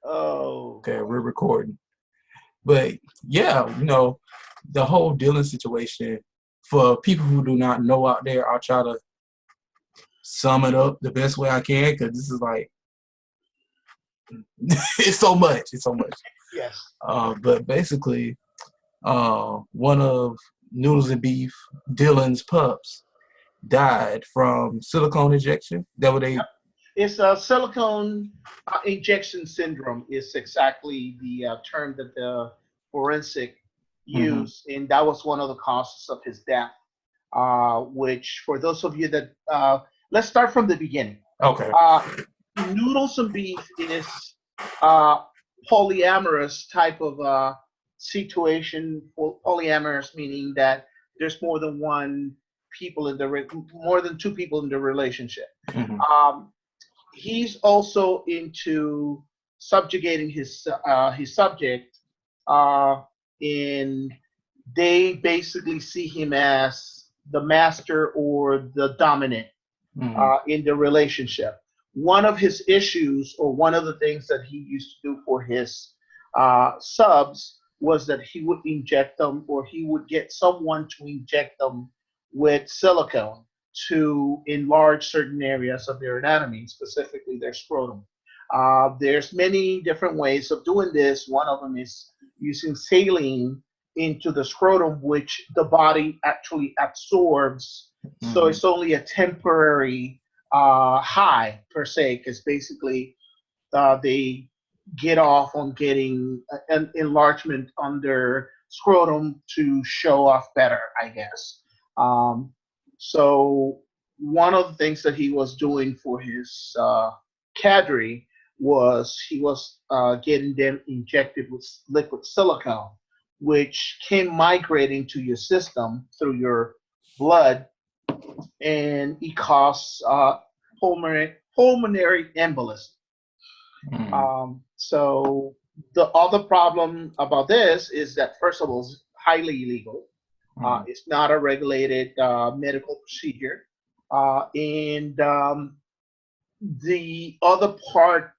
Oh Okay, boy. we're recording. But yeah, the whole Dylan situation, for people who do not know out there, I'll try to sum it up the best way I can because this is like it's so much. It's so much. Yes. But basically, one of Noodles and Beef, Dylan's pups, died from silicone injection. That what they. Yep. It's a silicone injection syndrome. Is exactly the term that the forensic Mhm. used, and that was one of the causes of his death. Which, for those of you that let's start from the beginning. Okay. Uh, Noodles and Beef is uh, polyamorous type of situation. Polyamorous meaning that there's more than one people in the more than two people in the relationship. Mhm. Um, he's also into subjugating his subject, uh, in they basically see him as the master or the dominant Mhm. in the relationship. One of his issues, or one of the things that he used to do for his subs, was that he would inject them, or he would get someone to inject them with silicone to enlarge certain areas of their anatomy, specifically their scrotum. There's many different ways of doing this. One of them is using saline into the scrotum, which the body actually absorbs. So Mhm. it's only a temporary high per se, because basically they get off on getting an enlargement on their scrotum to show off better, I guess. Um, so one of the things that he was doing for his cadre was he was getting them injected with liquid silicone, which can migrate into your system through your blood, and it causes pulmonary embolism. Mhm. So the other problem about this is that, first of all, it's highly illegal. Mhm. It's not a regulated medical procedure. And The other part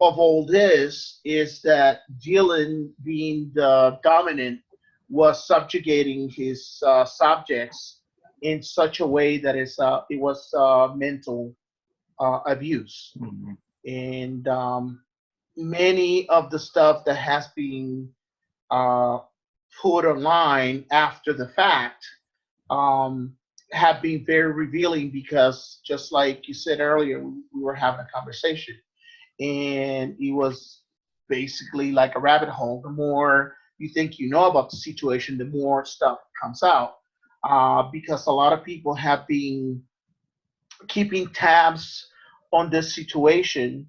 of all this is that Dylan, being the dominant, was subjugating his subjects in such a way that it was mental abuse. Mhm. And Many of the stuff that has been uh, put online after the fact um, have been very revealing, because, just like you said earlier, we were having a conversation, and it was basically like a rabbit hole. The more you think you know about the situation, the more stuff comes out, because a lot of people have been keeping tabs on this situation,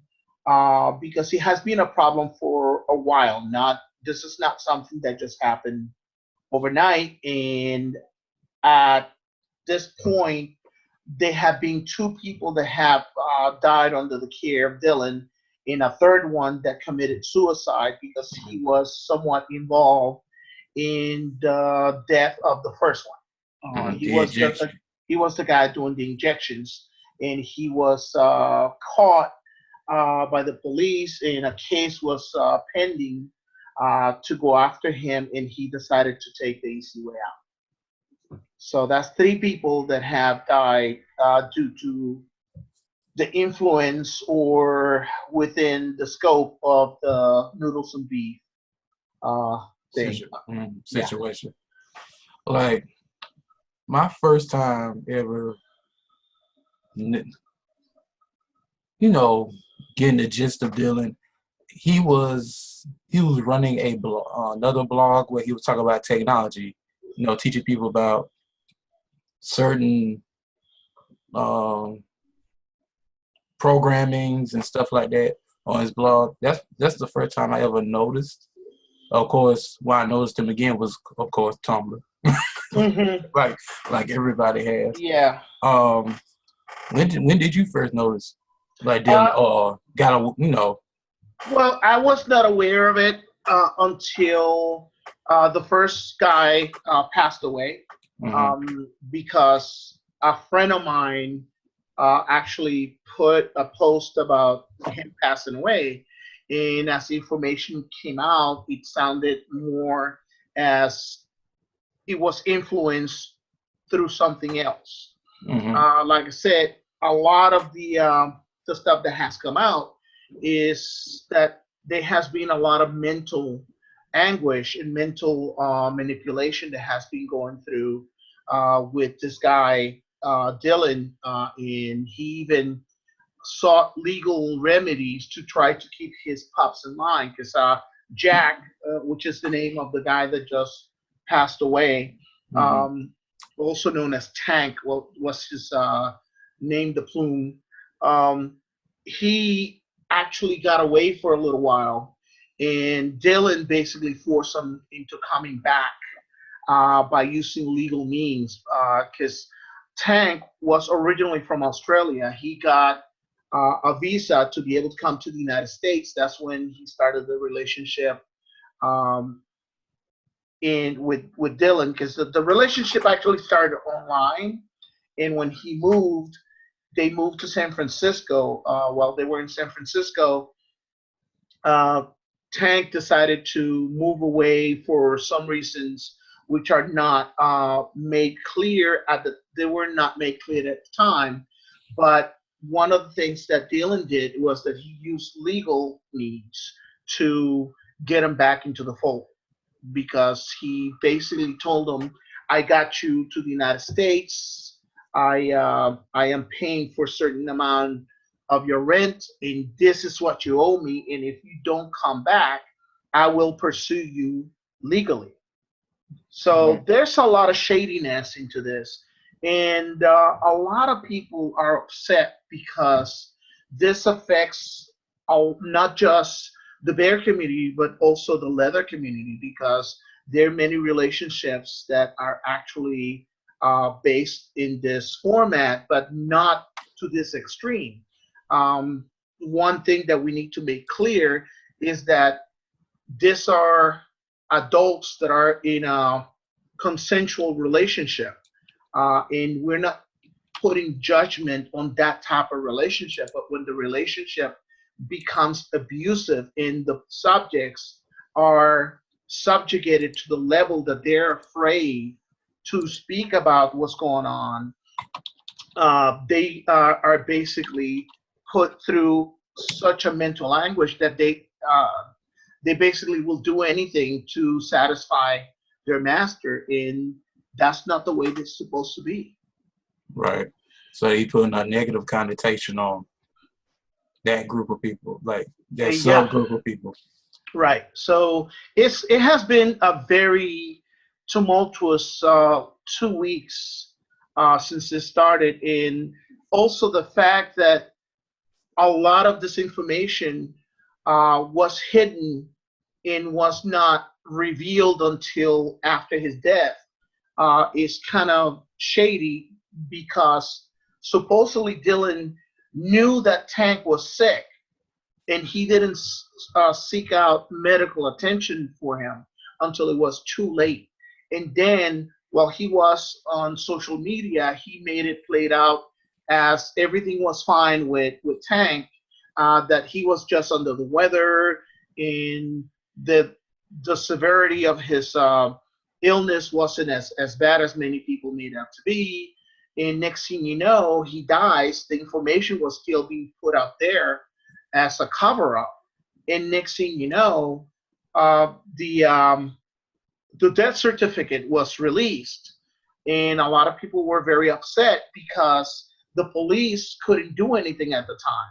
because it has been a problem for a while. Not This is not something that just happened overnight, and at this point, there have been two people that have died under the care of Dylan, and a third one that committed suicide because he was somewhat involved in the death of the first one. Mhm. The injection. He was the guy doing the injections, and he was caught by the police, and a case was pending to go after him, and he decided to take the easy way out. So that's three people that have died due to the influence, or within the scope of the Noodles and Beef uh, thing. Yeah. Situation. Like my first time ever, n- you know, getting the gist of Dylan. He was running a another blog where he was talking about technology. Teaching people about certain um, programmings and stuff like that on his blog. That's the first time I ever noticed. Of course, why I noticed him again was, of course, Tumblr, Hmm. like everybody has. Yeah. Um, when did you first notice like Dylan? Uh, Got a well, I was not aware of it until the first guy passed away, mhm, because a friend of mine actually put a post about him passing away, And as the information came out, it sounded more as it was influenced through something else. Hmm. Like I said, a lot of the stuff that has come out is that there has been a lot of mental anguish and mental manipulation that has been going through with this guy Dylan, and he even sought legal remedies to try to keep his pups in line because Jack, which is the name of the guy that just passed away, Hmm. um, also known as Tank, was his name, the plume. Um, he actually got away for a little while, and Dylan basically forced him into coming back by using legal means because Tank was originally from Australia. He got a visa to be able to come to the United States. That's when he started the relationship um, in with Dylan because the relationship actually started online. And when he moved, they moved to San Francisco. While they were in San Francisco, uh, Tank decided to move away for some reasons which are not made clear at the they were not made clear at the time. But one of the things that Dylan did was that he used legal means to get him back into the fold because he basically told them, "I got you to the United States. I am paying for a certain amount of your rent, and this is what you owe me. And if you don't come back, I will pursue you legally." So Right. there's a lot of shadiness into this, and a lot of people are upset because this affects not just the bear community but also the leather community because there are many relationships that are actually based in this format, but not to this extreme. Um, One thing that we need to make clear is that these are adults that are in a consensual relationship, and we're not putting judgment on that type of relationship. But when the relationship becomes abusive and the subjects are subjugated to the level that they're afraid to speak about what's going on, they are basically put through such a mental anguish that they basically will do anything to satisfy their master, and that's not the way it's supposed to be. Right. So he putting a negative connotation on that group of people, like that Yeah, subgroup of people. right. So it has been a very tumultuous 2 weeks since it started, and also the fact that a lot of this information was hidden and was not revealed until after his death is kind of shady because supposedly Dylan knew that Tank was sick and he didn't seek out medical attention for him until it was too late. And then while he was on social media, he made it played out as everything was fine with Tank, that he was just under the weather, and the severity of his illness wasn't as bad as many people made out to be. And next thing you know, he dies. The information was still being put out there as a cover up. And next thing you know, uh, the um, the death certificate was released, and a lot of people were very upset because the police couldn't do anything at the time.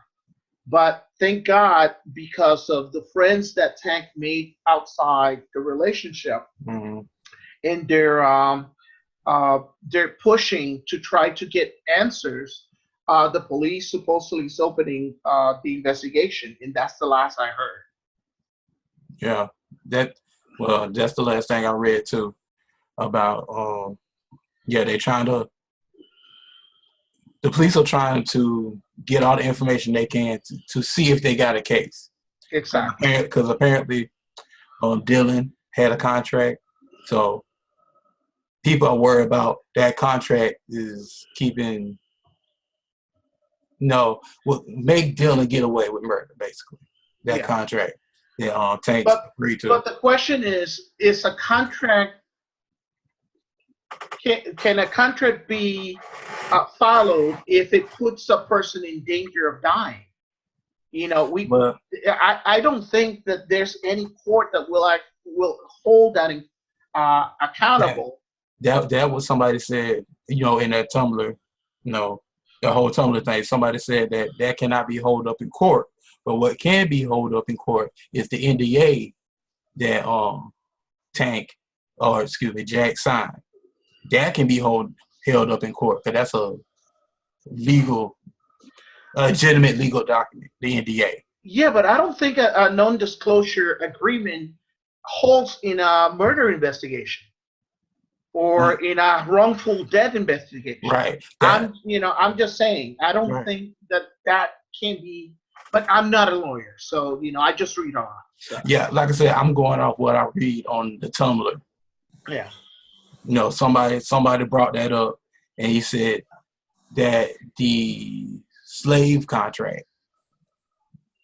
But thank God, because of the friends that Tank made outside the relationship, Hmm. and they're pushing to try to get answers. The police supposedly is opening the investigation, and that's the last I heard. Yeah. That. Well, that's the last thing I read too about. Yeah, they trying to. The police are trying to get all the information they can to see if they got a case. Exactly. Because apparently, Dylan had a contract, so people are worried about that contract is keeping. No, well, make Dylan get away with murder, basically. that Yeah. contract that Tank But agreed to. but the question is a contract can a contract be followed if it puts a person in danger of dying? You know, But I don't think that there's any court that will hold that that accountable. that was somebody said, in that Tumblr, you know, the whole Tumblr thing. Somebody said that cannot be held up in court. But what can be held up in court is the NDA that Tank, or excuse me, Jack signed. That can be held up in court because that's a legitimate legal document, the NDA. Yeah, but I don't think a non-disclosure agreement holds in a murder investigation or in a wrongful death investigation. Right. That I'm just saying, I don't right. think that can be, but I'm not a lawyer, so, I just read on. So. Yeah, like I said, I'm going off what I read on the Tumblr. Yeah. Somebody brought that up, and he said that the slave contract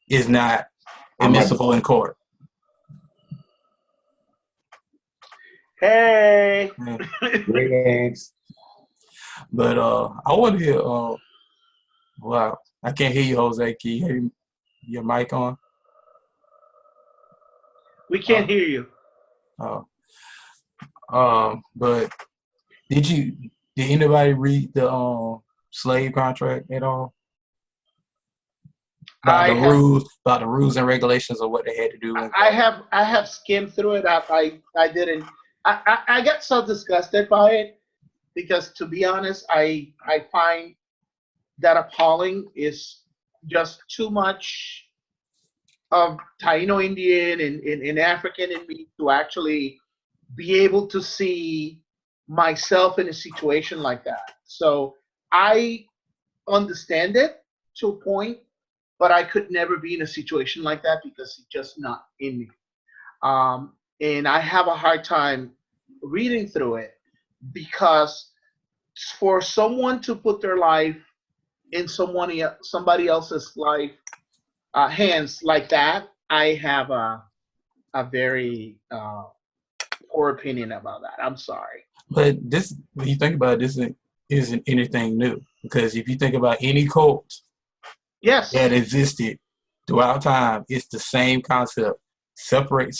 is not admissible in court. Hey. Greetings. But I want to hear. Wow, I can't hear you, Jose. Can you hear your mic on? We can't hear you. But did anybody read the slave contract at all? About the rules and regulations of what they had to do. I have skimmed through it. I didn't. I got so disgusted by it because, to be honest, I find that appalling is just too much of Taino Indian and African in me to actually be able to see myself in a situation like that. So I understand it to a point, but I could never be in a situation like that because it's just not in me. And I have a hard time reading through it because for someone to put their life in somebody else's life hands like that, I have a very poor opinion about that. I'm sorry. But this, when you think about it, this isn't anything new, because if you think about any cult Yes. that existed throughout time, it's the same concept. Separate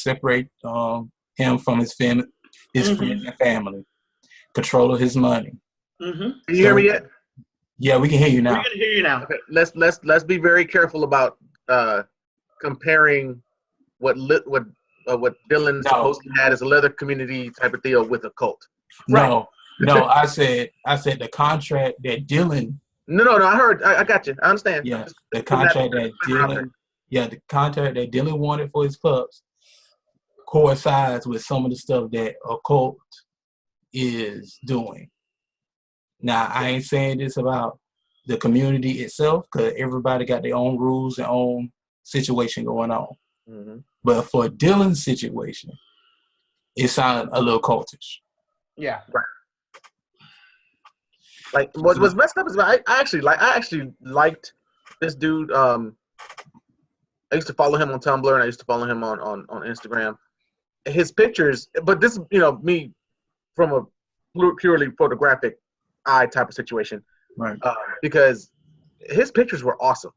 him from his family, his friends and family. Control of his money. Can you hear me yet? Yeah, we can hear you now. We can hear you now. Okay, let's be very careful about comparing what Dylan supposedly had as a leather community type of deal with a cult. No, no, I said the contract that Dylan. No, I heard. I got you. I understand. Yeah, the contract that Dylan. Yeah, the contract that Dylan wanted for his pups coincides with some of the stuff that a cult is doing. Now, I ain't saying this about the community itself, because everybody got their own rules and own situation going on. Mm-hmm. But for Dylan's situation, it sounded a little cultish. Yeah. Right. Like what's messed up is I actually liked this dude. I used to follow him on Tumblr and I used to follow him on Instagram. His pictures, but this, me from a purely photographic eye type of situation, right? Because his pictures were awesome.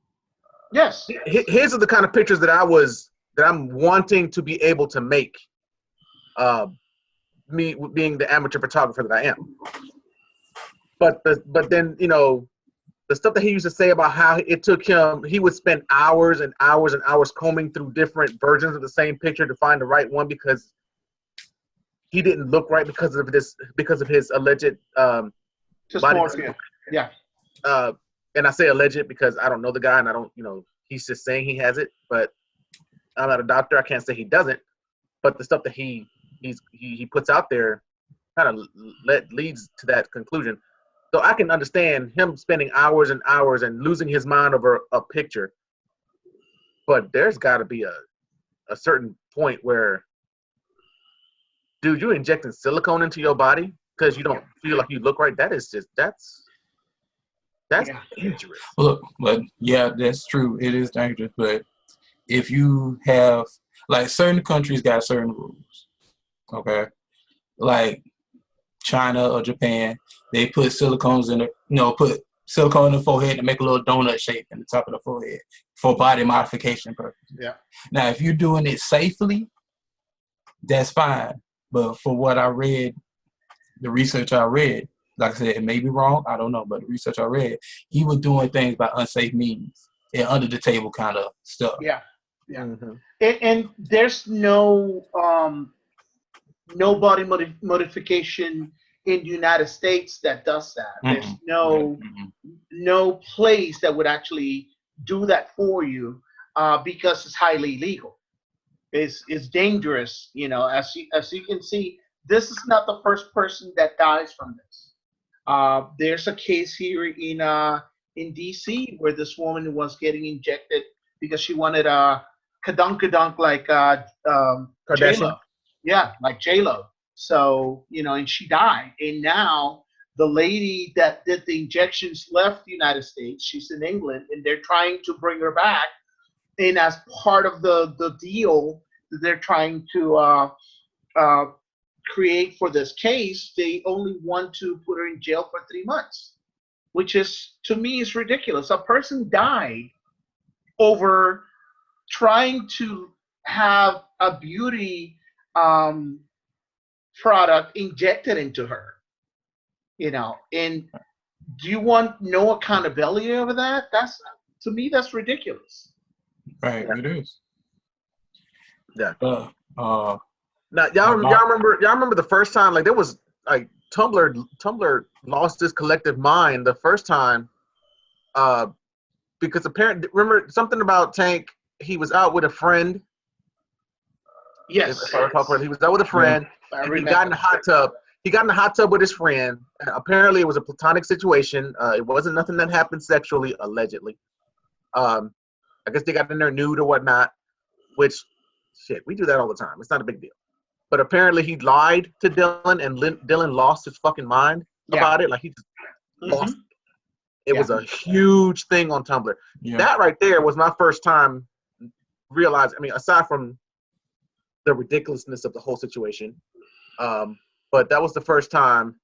Yes. His are the kind of pictures that I'm wanting to be able to make. Me being the amateur photographer that I am. But then the stuff that he used to say about how it took him, he would spend hours and hours and hours combing through different versions of the same picture to find the right one because he didn't look right because of his alleged body. Yeah. And I say alleged because I don't know the guy and I don't, he's just saying he has it, but I'm not a doctor. I can't say he doesn't. But the stuff that he puts out there kind of leads to that conclusion. So I can understand him spending hours and hours and losing his mind over a picture. But there's got to be a certain point where, dude, you're injecting silicone into your body because you don't feel like you look right. That's dangerous. Look, but yeah, that's true. It is dangerous. But if you have like certain countries got certain rules, okay, like China or Japan, they put silicones in put silicone in the forehead to make a little donut shape in the top of the forehead for body modification purposes. Yeah. Now, if you're doing it safely, that's fine. But for what I read, the research I read, like I said, it may be wrong, I don't know, but the research I read, he was doing things by unsafe means and under the table kind of stuff. Yeah. Yeah. Mm-hmm. And there's no body modification in the United States that does that. There's no place that would actually do that for you because it's highly illegal. It's dangerous. As you can see, this is not the first person that dies from this. There's a case here in DC where this woman was getting injected because she wanted a kadunk like Kardashian. J-Lo. Yeah, like J-Lo. So, and she died. And now the lady that did the injections left the United States. She's in England, and they're trying to bring her back. And as part of the deal that they're trying to create for this case, they only want to put her in jail for 3 months, which is, to me, is ridiculous. A person died over trying to have a beauty product injected into her, and do you want no accountability over that? To me, that's ridiculous. Right, it is. Yeah. Now, y'all remember the first time, like, there was like Tumblr lost its collective mind the first time, because apparently, remember something about Tank? He was out with a friend. Yes. If I recall correctly, he was out with a friend. Yeah, and he got in the hot tub. He got in the hot tub with his friend. And apparently, it was a platonic situation. It wasn't nothing that happened sexually, allegedly. I guess they got in there nude or whatnot. Which, shit, we do that all the time. It's not a big deal. But apparently, he lied to Dylan, and Dylan lost his fucking mind about it. Like, he just lost. It was a huge thing on Tumblr. Yeah. That right there was my first time realizing. I mean, aside from the ridiculousness of the whole situation, but that was the first time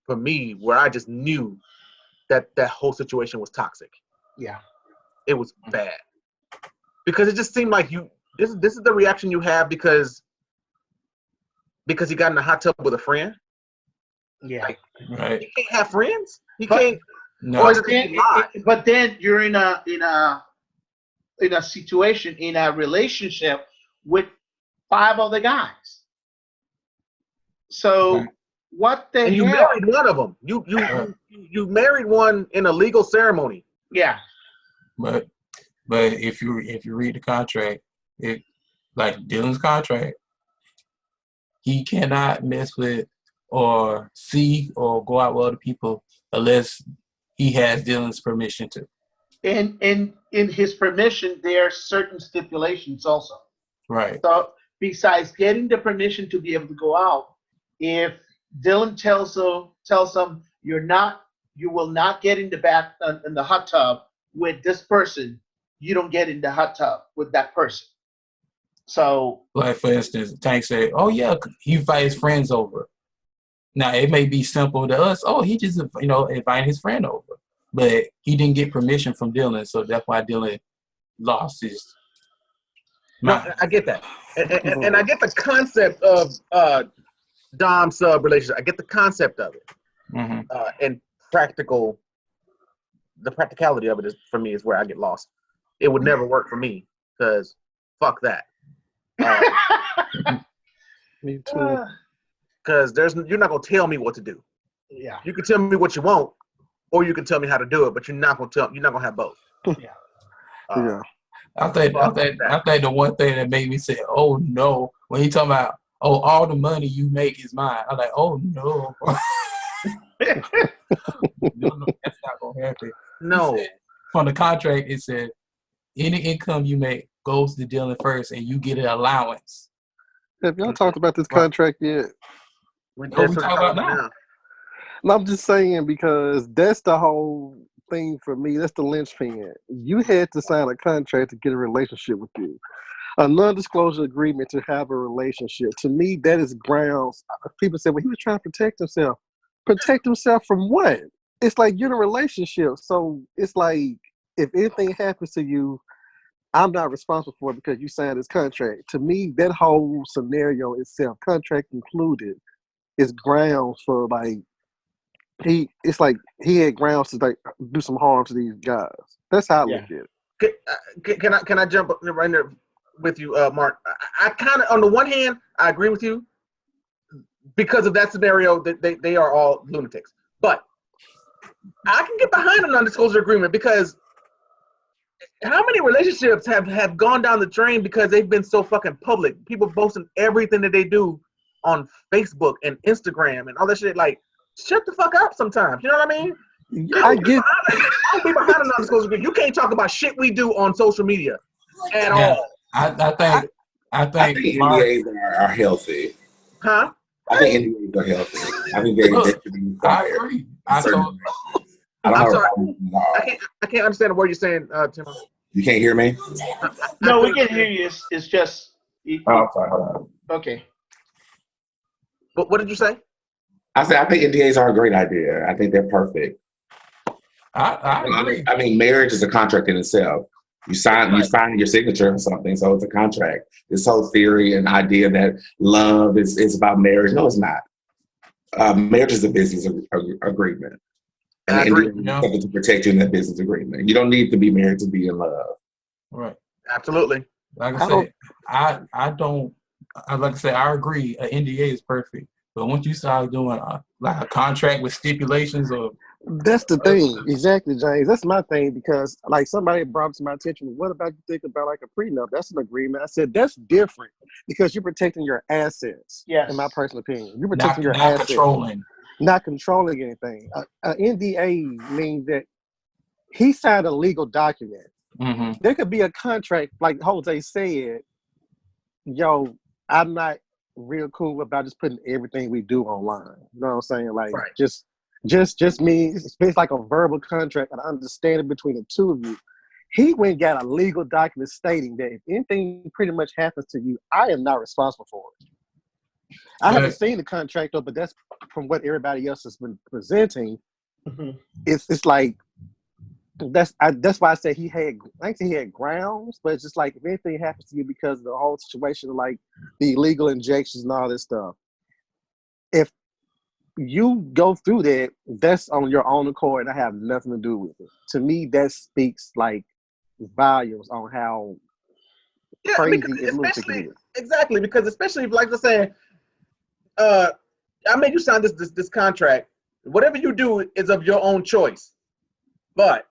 for me where I just knew that whole situation was toxic. Yeah, it was bad because it just seemed like this is the reaction you have because he got in a hot tub with a friend. Yeah, like, right. He can't have friends. He can't. No. But then you're in a situation, in a relationship with 5 other guys. So what the hell? And you married one of them. You married one in a legal ceremony. Yeah. But if you read the contract, like Dylan's contract, he cannot mess with or see or go out with other people unless he has Dylan's permission to. And in his permission, there are certain stipulations also. Right. So besides getting the permission to be able to go out, if Dylan tells him you will not get in the hot tub with this person, you don't get in the hot tub with that person. So, like for instance, Tank said, "Oh yeah, he invite his friends over." Now it may be simple to us. Oh, he just invited his friend over, but he didn't get permission from Dylan, so that's why Dylan lost his mind. No, I get that, and I get the concept of dom sub relationship. I get the concept of it, and the practicality of it is for me is where I get lost. It would never work for me because fuck that. Me too. Because you're not gonna tell me what to do. yeah. You can tell me what you want, or you can tell me how to do it, but you're not gonna have both. Yeah. Yeah. I think the one thing that made me say, "Oh no," when he talking about, "Oh, all the money you make is mine," I'm like, "Oh no." No, that's not gonna happen. No. From the contract, it said any income you make goes to Dylan first, and you get an allowance. Have y'all talked about this contract yet? We talking about now. No, I'm just saying because that's the whole thing for me. That's the linchpin. You had to sign a contract to get a relationship with you. A non-disclosure agreement to have a relationship. To me, that is grounds. People say, well, he was trying to protect himself. Protect himself from what? It's like you're in a relationship. So it's like, if anything happens to you, I'm not responsible for it because you signed this contract. To me, that whole scenario itself, contract included, is grounds for like, it's like he had grounds to like do some harm to these guys. That's how I look at it. Can I jump right there with you, Mark? I kind of, on the one hand, I agree with you because of that scenario that they are all lunatics. But I can get behind a non-disclosure agreement because how many relationships have gone down the drain because they've been so fucking public? People posting everything that they do on Facebook and Instagram and all that shit. Like, shut the fuck up sometimes. You know what I mean? I get. I'll be behind a non-disclosure agreement. You can't talk about shit we do on social media at all. I think NDAs are healthy. Huh? I think NDAs are healthy. I think they should be. I agree. I'm sorry. I can't understand the word you're saying, Tim. You can't hear me? No, we can hear you. It's just. Oh, sorry. Hold on. Okay. But what did you say? I think NDAs are a great idea. I think they're perfect. I agree. I mean, marriage is a contract in itself. You sign your signature on something, so it's a contract. This whole theory and idea that love is about marriage, no, it's not. Marriage is a business agreement. And NDA is to protect you in that business agreement. You don't need to be married to be in love. Right. Absolutely. Like I said, I agree. An NDA is perfect. But once you start doing like a contract with stipulations or That's the thing. Exactly, James. That's my thing because like somebody brought to my attention, what about you think about like a prenup? That's an agreement. I said, that's different because you're protecting your assets. Yes. In my personal opinion. You're protecting your not assets. Not controlling anything. An NDA means that he signed a legal document. Mm-hmm. There could be a contract, like Jose said, yo, I'm not real cool about just putting everything we do online. You know what I'm saying? Like just me. It's like a verbal contract, and understanding between the two of you. He went and got a legal document stating that if anything pretty much happens to you, I am not responsible for it. I haven't seen the contract though, but that's from what everybody else has been presenting. Mm-hmm. It's like that's why I say he had grounds, but it's just like if anything happens to you because of the whole situation, like the illegal injections and all this stuff, if you go through that, that's on your own accord, and I have nothing to do with it. To me, that speaks like volumes on how crazy it looks. Exactly, because especially if, like I said, I made you sign this contract. Whatever you do is of your own choice, but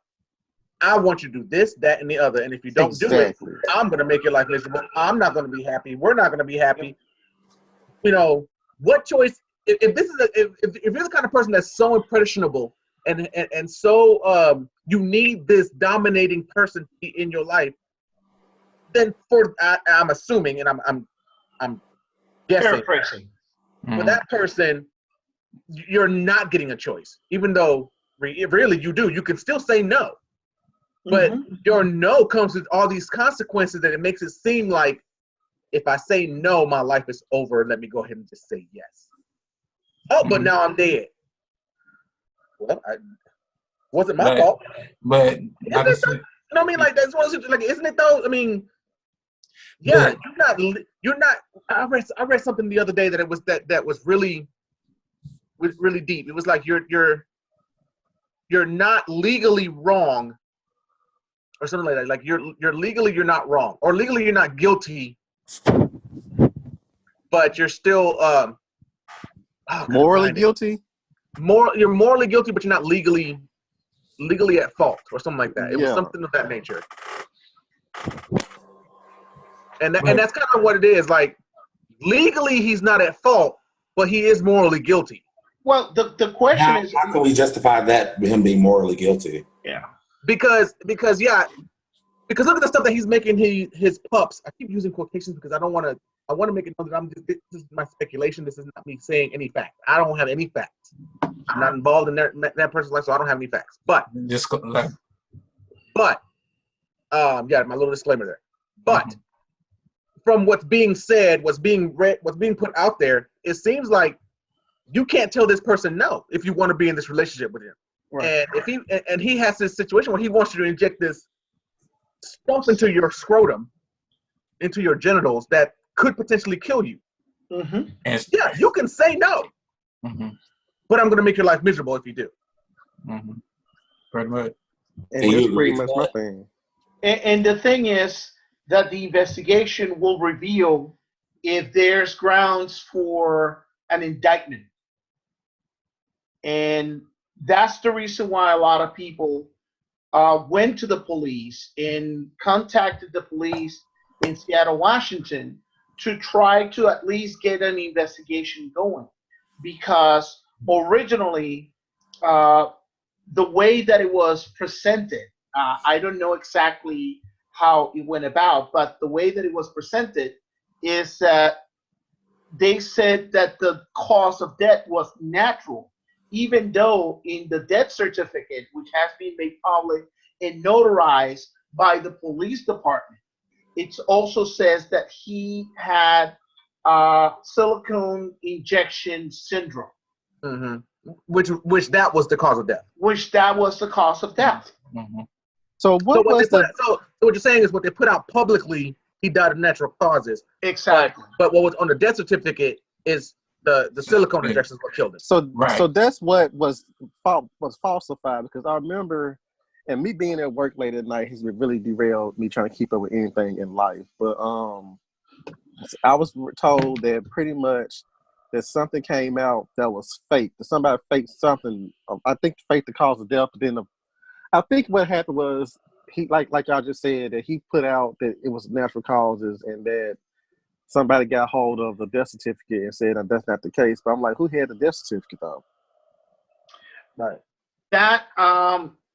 I want you to do this, that, and the other. And if you don't do it, I'm going to make your life miserable. I'm not going to be happy. We're not going to be happy. You know, what choice? If you're the kind of person that's so impressionable and so you need this dominating person in your life, then I'm assuming, and I'm guessing, paraphrasing. For that person, you're not getting a choice, even though really you do. You can still say no. But your no comes with all these consequences that it makes it seem like if I say no, my life is over. Let me go ahead and just say yes. Oh, but now I'm dead. Well, wasn't my fault. But you know what I mean? Like that's one of those, like, isn't it though? I mean, yeah, you're not. I read something the other day that was really deep. It was like you're not legally wrong. Or something like that. Like you're legally you're not wrong, or legally you're not guilty, but you're still morally guilty. You're morally guilty, but you're not legally at fault, or something like that. It was something of that nature. And that's kind of what it is. Like legally he's not at fault, but he is morally guilty. Well, the question is, how can we justify that him being morally guilty? Yeah. Because look at the stuff that he's making his pups. I keep using quotations because I don't want to I want to make it known that this is my speculation. This is not me saying any facts. I don't have any facts. I'm not involved in that person's life, so I don't have any facts. But Just yeah, my little disclaimer there. But from what's being said, what's being read, what's being put out there, it seems like you can't tell this person no if you want to be in this relationship with him. Right. And he has this situation where he wants you to inject this stuff into your scrotum, into your genitals that could potentially kill you. And yeah, you can say no, but I'm going to make your life miserable if you do. Pretty much. And that's pretty much my thing. And the thing is that the investigation will reveal if there's grounds for an indictment. And that's the reason why a lot of people went to the police and contacted the police in Seattle, Washington, to try to at least get an investigation going. Because originally, the way that it was presented, I don't know exactly how it went about, but the way that it was presented is that they said that the cause of death was natural, even though in the death certificate, which has been made public and notarized by the police department, it also says that he had silicone injection syndrome. Which that was the cause of death. Which that was the cause of death. So what you're saying is what they put out publicly, he died of natural causes. Exactly. But what was on the death certificate is the silicone injections what killed him. So that's what was falsified, because I remember, and me being at work late at night has really derailed me trying to keep up with anything in life. But I was told that pretty much that something came out that was fake. That somebody faked something. I think faked the cause of death. But then I think what happened was he, like y'all just said, that he put out that it was natural causes, and that somebody got hold of the death certificate and said that that's not the case. But I'm like, who had the death certificate though? Right. That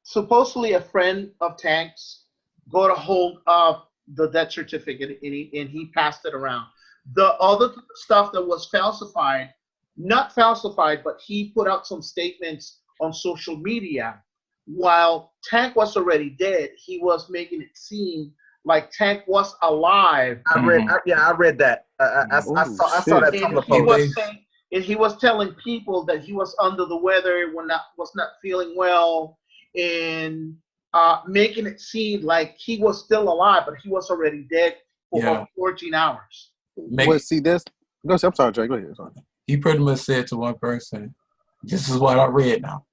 supposedly a friend of Tank's got a hold of the death certificate and he passed it around. The other stuff that was falsified, not falsified, but he put out some statements on social media. While Tank was already dead, he was making it seem like Tank was alive. I read that. I saw that Tumblr post. And he was telling people that he was under the weather, was not feeling well, and making it seem like he was still alive, but he was already dead for 14 hours. I'm sorry, Jay. Go ahead. Sorry. He pretty much said to one person, "This is what I read now."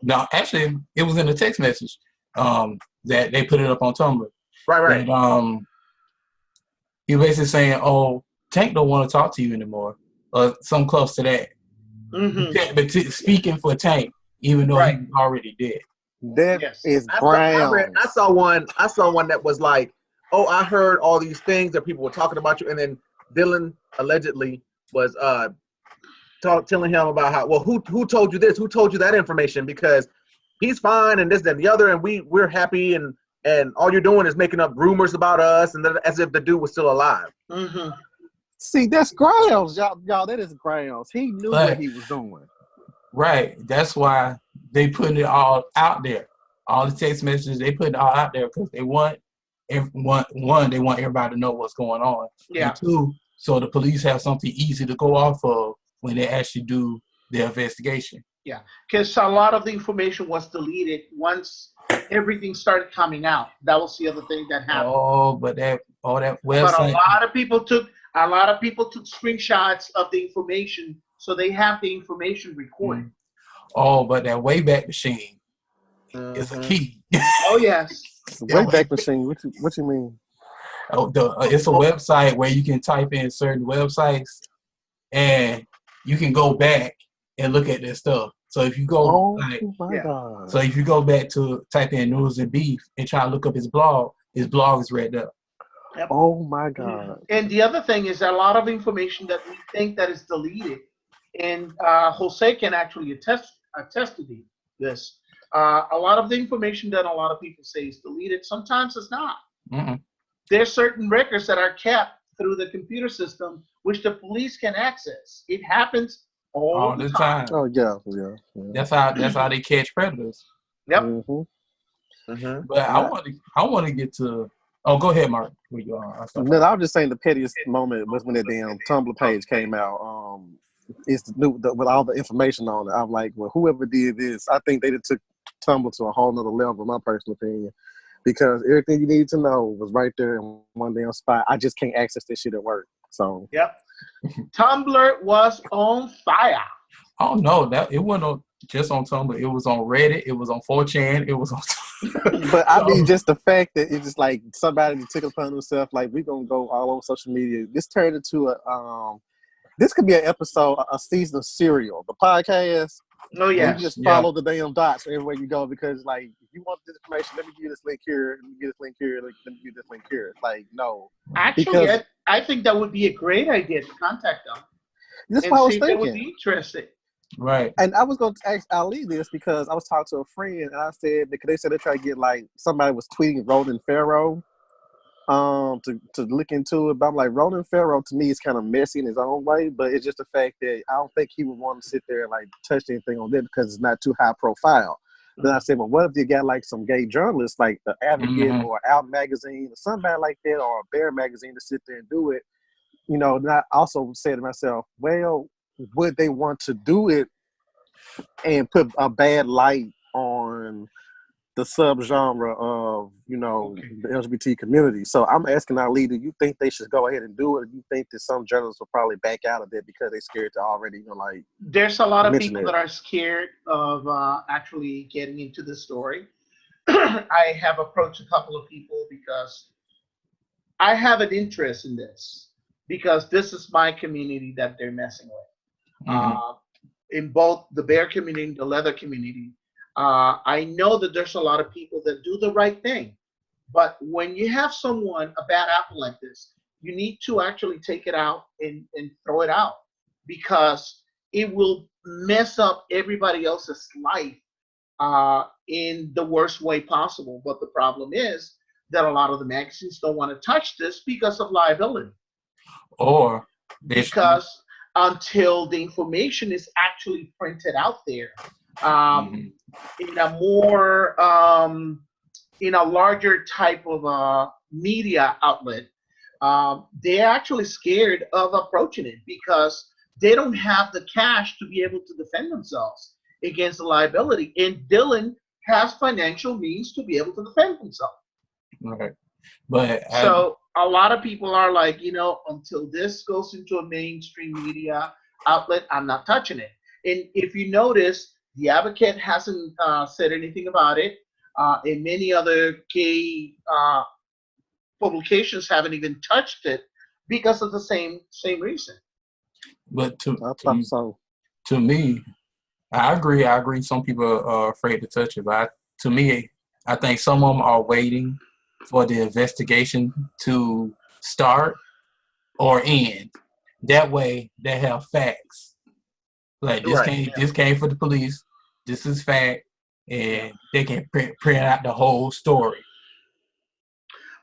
Now, actually, it was in a text message that they put it up on Tumblr. Right. And, he basically saying, "Oh, Tank don't want to talk to you anymore," or something close to that. But speaking for Tank, even though he was already dead. That is brown. I saw one that was like, "Oh, I heard all these things that people were talking about you," and then Dylan allegedly was telling him about how, well, who told you this? Who told you that information? Because he's fine and this, that, and the other, and we're happy, and all you're doing is making up rumors about us, and as if the dude was still alive. See, that's grounds, y'all. That is grounds. He knew what he was doing. Right. That's why they putting it all out there. All the text messages, they put it all out there because they want one, they want everybody to know what's going on. Yeah. And two, so the police have something easy to go off of when they actually do their investigation. Yeah, because a lot of the information was deleted once everything started coming out. That was the other thing that happened. Oh, but that website. But a lot of people took screenshots of the information, so they have the information recorded. Oh, but that Wayback Machine is a key. Oh yes. Wayback Machine. What you mean? Oh, it's a website where you can type in certain websites, and you can go back and look at this stuff. So if you go, God. So if you go back to type in Noodles Beef and try to look up his blog is read up. Yep. Oh my God. And the other thing is that a lot of information that we think that is deleted, and Jose can actually attest to this. A lot of the information that a lot of people say is deleted, sometimes it's not. There's certain records that are kept through the computer system, which the police can access. It happens all all the the time. time. Oh yeah, yeah, yeah. That's how they catch predators. Yep. Mm-hmm. Mm-hmm. But And I, I want to get to. Oh, go ahead, Mark. I'll stop no, I was just saying the pettiest moment was when that damn Tumblr page came out. It's with all the information on it. I'm like, well, whoever did this, I think they took Tumblr to a whole nother level, in my personal opinion, because everything you need to know was right there in one damn spot. I just can't access this shit at work. So Yep. Tumblr was on fire. Oh no, that it wasn't just on Tumblr. It was on Reddit. It was on 4chan. It was on. but I mean, So, just the fact that it's just like somebody took it upon themselves, like we gonna go all over social media. This turned into a this could be an episode, a season of Serial, the podcast. Oh Where you yes. just yeah. follow the damn dots everywhere you go, because like if you want this information, let me give you this link here, let me give this link here, let me give this link here. It's like no, Actually, because I think that would be a great idea to contact them that's and what I see was if they would thinking. be interested. Right. And I was going to ask Ali this because I was talking to a friend and I said, because they said they try to get like somebody was tweeting Roland Farrow to look into it. But I'm like, Roland Farrow to me is kind of messy in his own way, but it's just the fact that I don't think he would want to sit there and like touch anything on that because it's not too high profile. Then I said, well, what if you got like some gay journalists like The Advocate Mhm. or Out Magazine or somebody like that, or a Bear Magazine to sit there and do it? You know, and I also said to myself, well, would they want to do it and put a bad light on the subgenre of, you know, Okay. the LGBT community? So I'm asking Ali, do you think they should go ahead and do it? Or do you think that some journalists will probably back out of it because they're scared to already, you know, like There's a lot of mention people it? that are scared of actually getting into the story. I have approached a couple of people because I have an interest in this because this is my community that they're messing with. Mhm. In both the bear community and the leather community, I know that there's a lot of people that do the right thing. But when you have someone, a bad apple like this, you need to actually take it out and throw it out because it will mess up everybody else's life in the worst way possible. But the problem is that a lot of the magazines don't want to touch this because of liability. Or this. Because until the information is actually printed out there um, Mhm. in a more in a larger type of media outlet, they're actually scared of approaching it because they don't have the cash to be able to defend themselves against the liability. And Dylan has financial means to be able to defend himself. Right. But So a lot of people are like, until this goes into a mainstream media outlet, I'm not touching it. And if you notice, the Advocate hasn't said anything about it, and many other gay publications haven't even touched it because of the same reason. but I thought so. to me, I agree. I agree. Some people are afraid to touch it, but to me, I think some of them are waiting for the investigation to start or end. That way, they have facts. Like Right. this came for the police. This is fact, Yeah. and they can print out the whole story.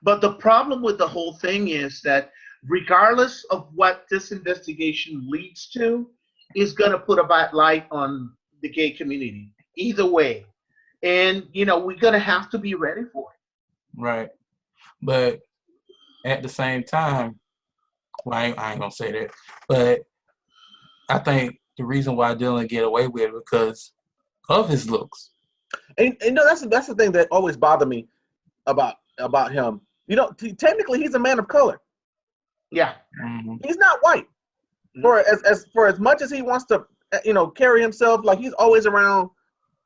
But the problem with the whole thing is that regardless of what this investigation leads to, is going to put a bad light on the gay community either way. And, we're going to have to be ready for it. Right. But at the same time, well, I ain't gonna say that. But I think the reason why Dylan get away with it because of his looks. And that's the thing that always bothered me about him. Technically he's a man of color. Yeah. Mm-hmm. He's not white. For as much as he wants to, carry himself like he's always around.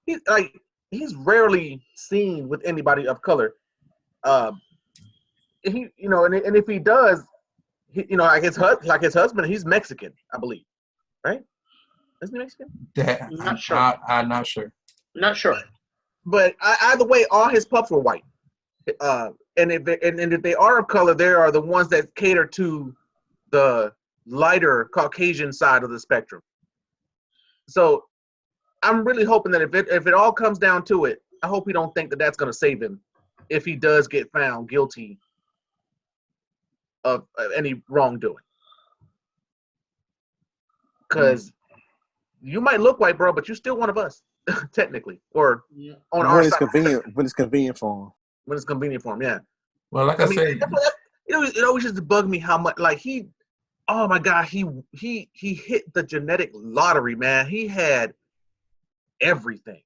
He's rarely seen with anybody of color. And if he does, like his husband, he's Mexican, I believe, right? Isn't he Mexican? That Not sure. I'm not sure. Not sure. But either way, all his pups were white. And if they are of color, they are the ones that cater to the lighter Caucasian side of the spectrum. So I'm really hoping that if it all comes down to it, I hope he don't think that that's going to save him if he does get found guilty of any wrongdoing. Because you might look white, bro, but you're still one of us, technically, or on our when it's side. convenient. When it's convenient for him. When it's convenient for him, yeah. Well, like I said, it always used to bug me how much, like oh my God, he hit the genetic lottery, man. He had everything.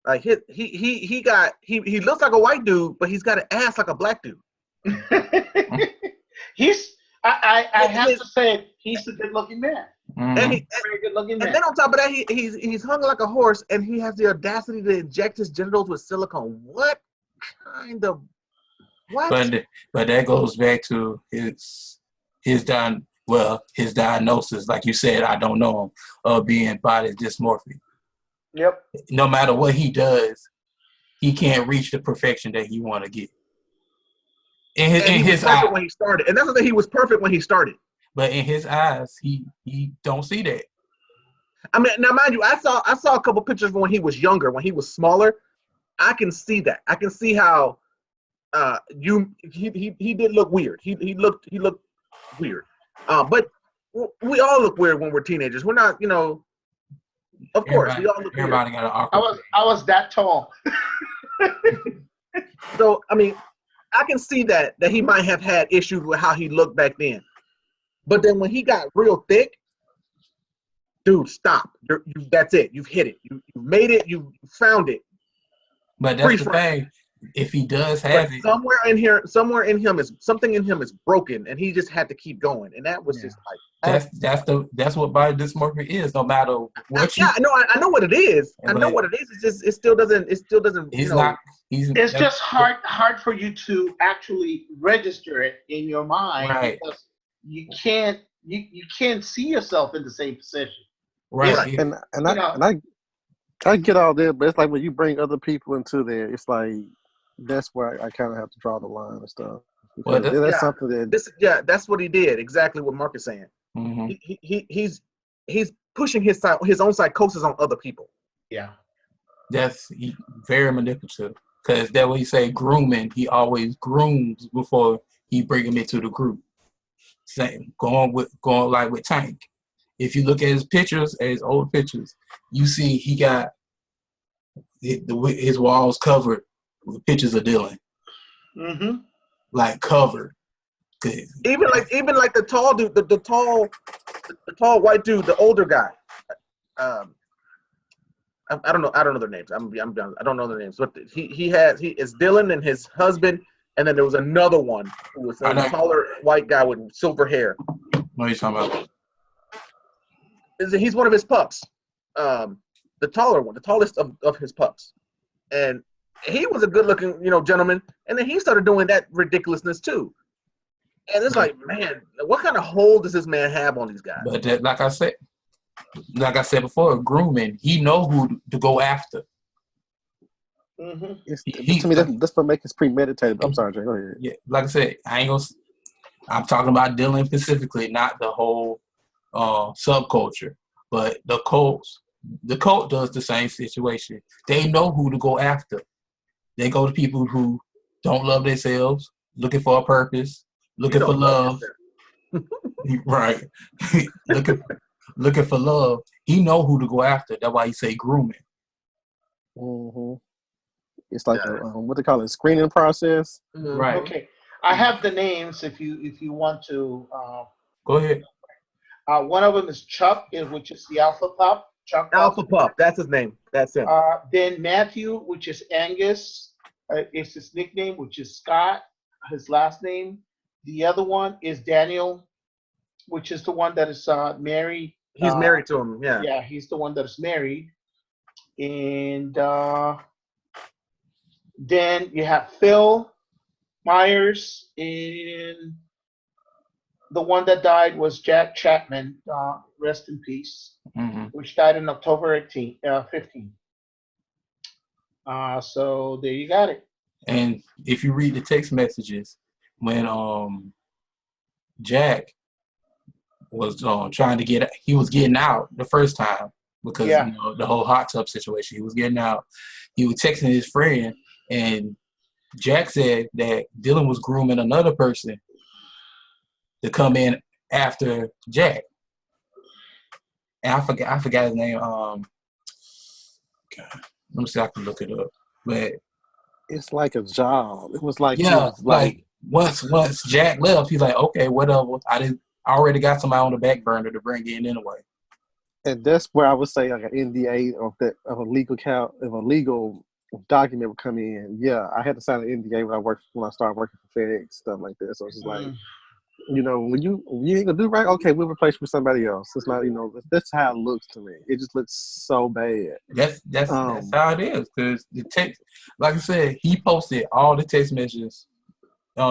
Like he looks like a white dude, but he's got an ass like a black dude. I have to say he's a good looking man. mm-hmm. And he, Very good looking man. and then on top of that, he's hung like a horse, and he has the audacity to inject his genitals with silicone. What kind of what? But that goes back to his diagnosis, like you said, I don't know him, of being body dysmorphic. Yep. No matter what he does, he can't reach the perfection that he want to get. In his eyes, when he started, and that's the thing. He was perfect when he started. But in his eyes, he don't see that. I mean, now mind you, I saw a couple pictures when he was younger, when he was smaller. I can see that. I can see how he did look weird. He looked weird. But we all look weird when we're teenagers. We're not, of course, we all look weird. Everybody got an awkward. I was that tall. So I mean, I can see that he might have had issues with how he looked back then. But then when he got real thick, dude, stop. That's it. You've hit it. You made it. You found it. But that's the thing. If he does have it, somewhere in him is something in him is broken, and he just had to keep going. And that was just like that's what body dysmorphia is. No matter what I know what it is. I know what it is. It's just it still doesn't. It's just hard for you to actually register it in your mind, right? Because you can't see yourself in the same position, right? And I get all that, but it's like when you bring other people into there, it's like that's where I kind of have to draw the line and stuff. Because that's something that that's what he did. Exactly what Mark is saying. Mm-hmm. He's pushing his own psychosis on other people. Yeah, that's very manipulative. Because that way you say grooming, he always grooms before he bring him into the group. Same, going like with Tank. If you look at his pictures, at his old pictures, you see he got his walls covered with pictures of Dylan. Mm-hmm. Like covered. Even like the tall dude, the tall white dude, the older guy. I don't know their names. I'm done. I don't know their names. But it's Dylan and his husband, and then there was another one who was a taller white guy with silver hair. What are you talking about? He's one of his pups. The taller one, the tallest of his pups. And he was a good looking, gentleman. And then he started doing that ridiculousness too. And it's like, man, what kind of hold does this man have on these guys? But like I said before, grooming, he know who to go after. Mm-hmm. To me, that's what makes it premeditated. I'm sorry, Jay, go ahead. Yeah, like I said, I'm talking about Dylan specifically, not the whole subculture. But the cult does the same situation. They know who to go after. They go to people who don't love themselves, looking for a purpose, looking for love. Right. looking for love. He know who to go after. That's why he say grooming. Mm-hmm. It's like what they call it, screening process. Mm-hmm. Right. Okay. I have the names if you want to. Go ahead. One of them is Chuck, which is the Alpha Pup. Chuck Alpha Pup. That's his name. That's him. Then Matthew, which is Angus, is his nickname, which is Scott, his last name. The other one is Daniel, which is the one that is married. He's married to him. Yeah. Yeah, he's the one that is married. And then you have Phil Myers, and the one that died was Jack Chapman, rest in peace, which died in October 15. So there you got it. And if you read the text messages, when Jack was trying to he was getting out the first time because the whole hot tub situation, he was getting out. He was texting his friend, and Jack said that Dylan was grooming another person to come in after Jack. And I forgot his name. God, let me see if I can look it up. But It's like a job. It was like he yeah, was like once Jack left, he's like, okay, whatever. I already got somebody on the back burner to bring in anyway. and that's where I would say like an NDA of a legal document would come in. Yeah, I had to sign an NDA when I started working for FedEx, stuff like that. So it's just like, when you ain't gonna do right, okay, we'll replace you with somebody else. It's not, that's how it looks to me. It just looks so bad. That's how it is. Because the text, like I said, he posted all the text messages.